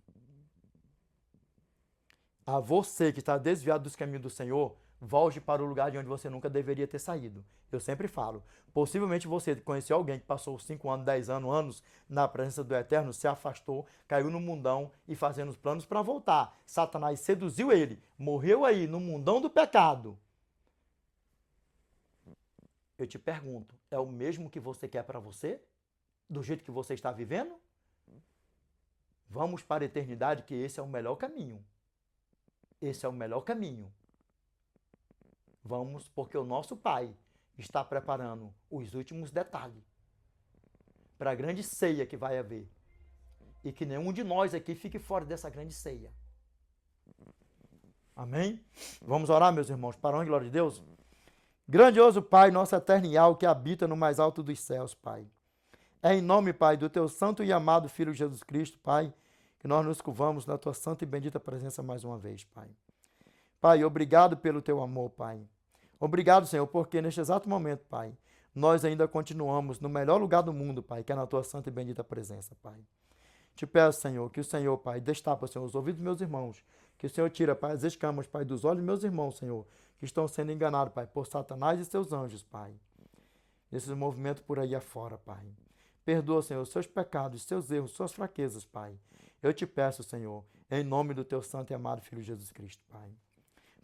A você que está desviado dos caminhos do Senhor, volte para o lugar de onde você nunca deveria ter saído. Eu sempre falo, possivelmente você conheceu alguém que passou 5 anos, 10 anos na presença do Eterno, se afastou, caiu no mundão e fazendo os planos para voltar. Satanás seduziu ele, morreu aí no mundão do pecado. Eu te pergunto, é o mesmo que você quer para você? Do jeito que você está vivendo? Vamos para a eternidade, que esse é o melhor caminho. Esse é o melhor caminho. Vamos, porque o nosso Pai está preparando os últimos detalhes para a grande ceia que vai haver. E que nenhum de nós aqui fique fora dessa grande ceia. Amém? Vamos orar, meus irmãos, para a honra e glória de Deus? Grandioso Pai, nosso eterno e alto, que habita no mais alto dos céus, Pai. É em nome, Pai, do teu santo e amado Filho Jesus Cristo, Pai, que nós nos curvamos na tua santa e bendita presença mais uma vez, Pai. Pai, obrigado pelo teu amor, Pai. Obrigado, Senhor, porque neste exato momento, Pai, nós ainda continuamos no melhor lugar do mundo, Pai, que é na tua santa e bendita presença, Pai. Te peço, Senhor, que o Senhor, Pai, destapa, Senhor, os ouvidos dos meus irmãos, que o Senhor tira, Pai, as escamas, Pai, dos olhos dos meus irmãos, Senhor, que estão sendo enganados, Pai, por Satanás e seus anjos, Pai. Nesses movimentos por aí afora, Pai. Perdoa, Senhor, os seus pecados, seus erros, suas fraquezas, Pai. Eu te peço, Senhor, em nome do teu santo e amado Filho Jesus Cristo, Pai.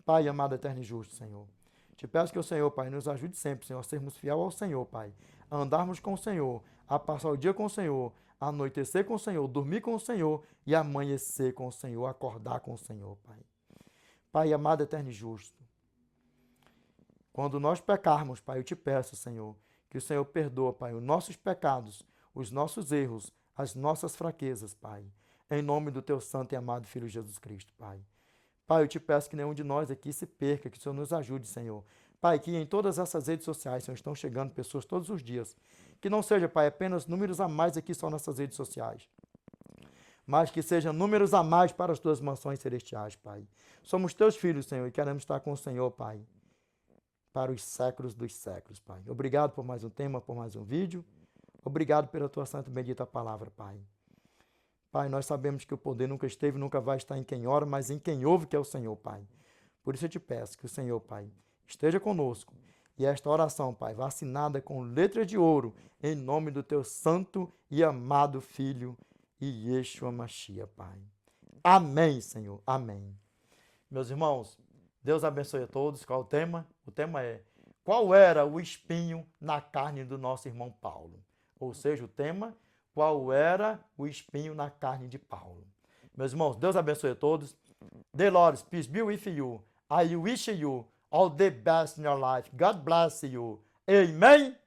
Pai, amado, eterno e justo, Senhor. Te peço que o Senhor, Pai, nos ajude sempre, Senhor, a sermos fiel ao Senhor, Pai. A andarmos com o Senhor, a passar o dia com o Senhor, a anoitecer com o Senhor, dormir com o Senhor e amanhecer com o Senhor, acordar com o Senhor, Pai. Pai, amado, eterno e justo. Quando nós pecarmos, Pai, eu te peço, Senhor, que o Senhor perdoa, Pai, os nossos pecados, os nossos erros, as nossas fraquezas, Pai. Em nome do teu santo e amado Filho Jesus Cristo, Pai. Pai, eu te peço que nenhum de nós aqui se perca, que o Senhor nos ajude, Senhor. Pai, que em todas essas redes sociais, Senhor, estão chegando pessoas todos os dias. Que não seja, Pai, apenas números a mais aqui só nessas redes sociais, mas que sejam números a mais para as tuas mansões celestiais, Pai. Somos teus filhos, Senhor, e queremos estar com o Senhor, Pai, para os séculos dos séculos, Pai. Obrigado por mais um tema, por mais um vídeo. Obrigado pela tua santa e bendita palavra, Pai. Pai, nós sabemos que o poder nunca esteve, nunca vai estar em quem ora, mas em quem ouve, que é o Senhor, Pai. Por isso eu te peço que o Senhor, Pai, esteja conosco. E esta oração, Pai, vacinada com letra de ouro, em nome do teu santo e amado Filho, Yeshua Mashiach, Pai. Amém, Senhor. Amém. Meus irmãos, Deus abençoe a todos. Qual o tema? O tema é: qual era o espinho na carne do nosso irmão Paulo? Ou seja, o tema: qual era o espinho na carne de Paulo? Meus irmãos, Deus abençoe a todos. The Lord, peace be with you. I wish you all the best in your life. God bless you. Amen.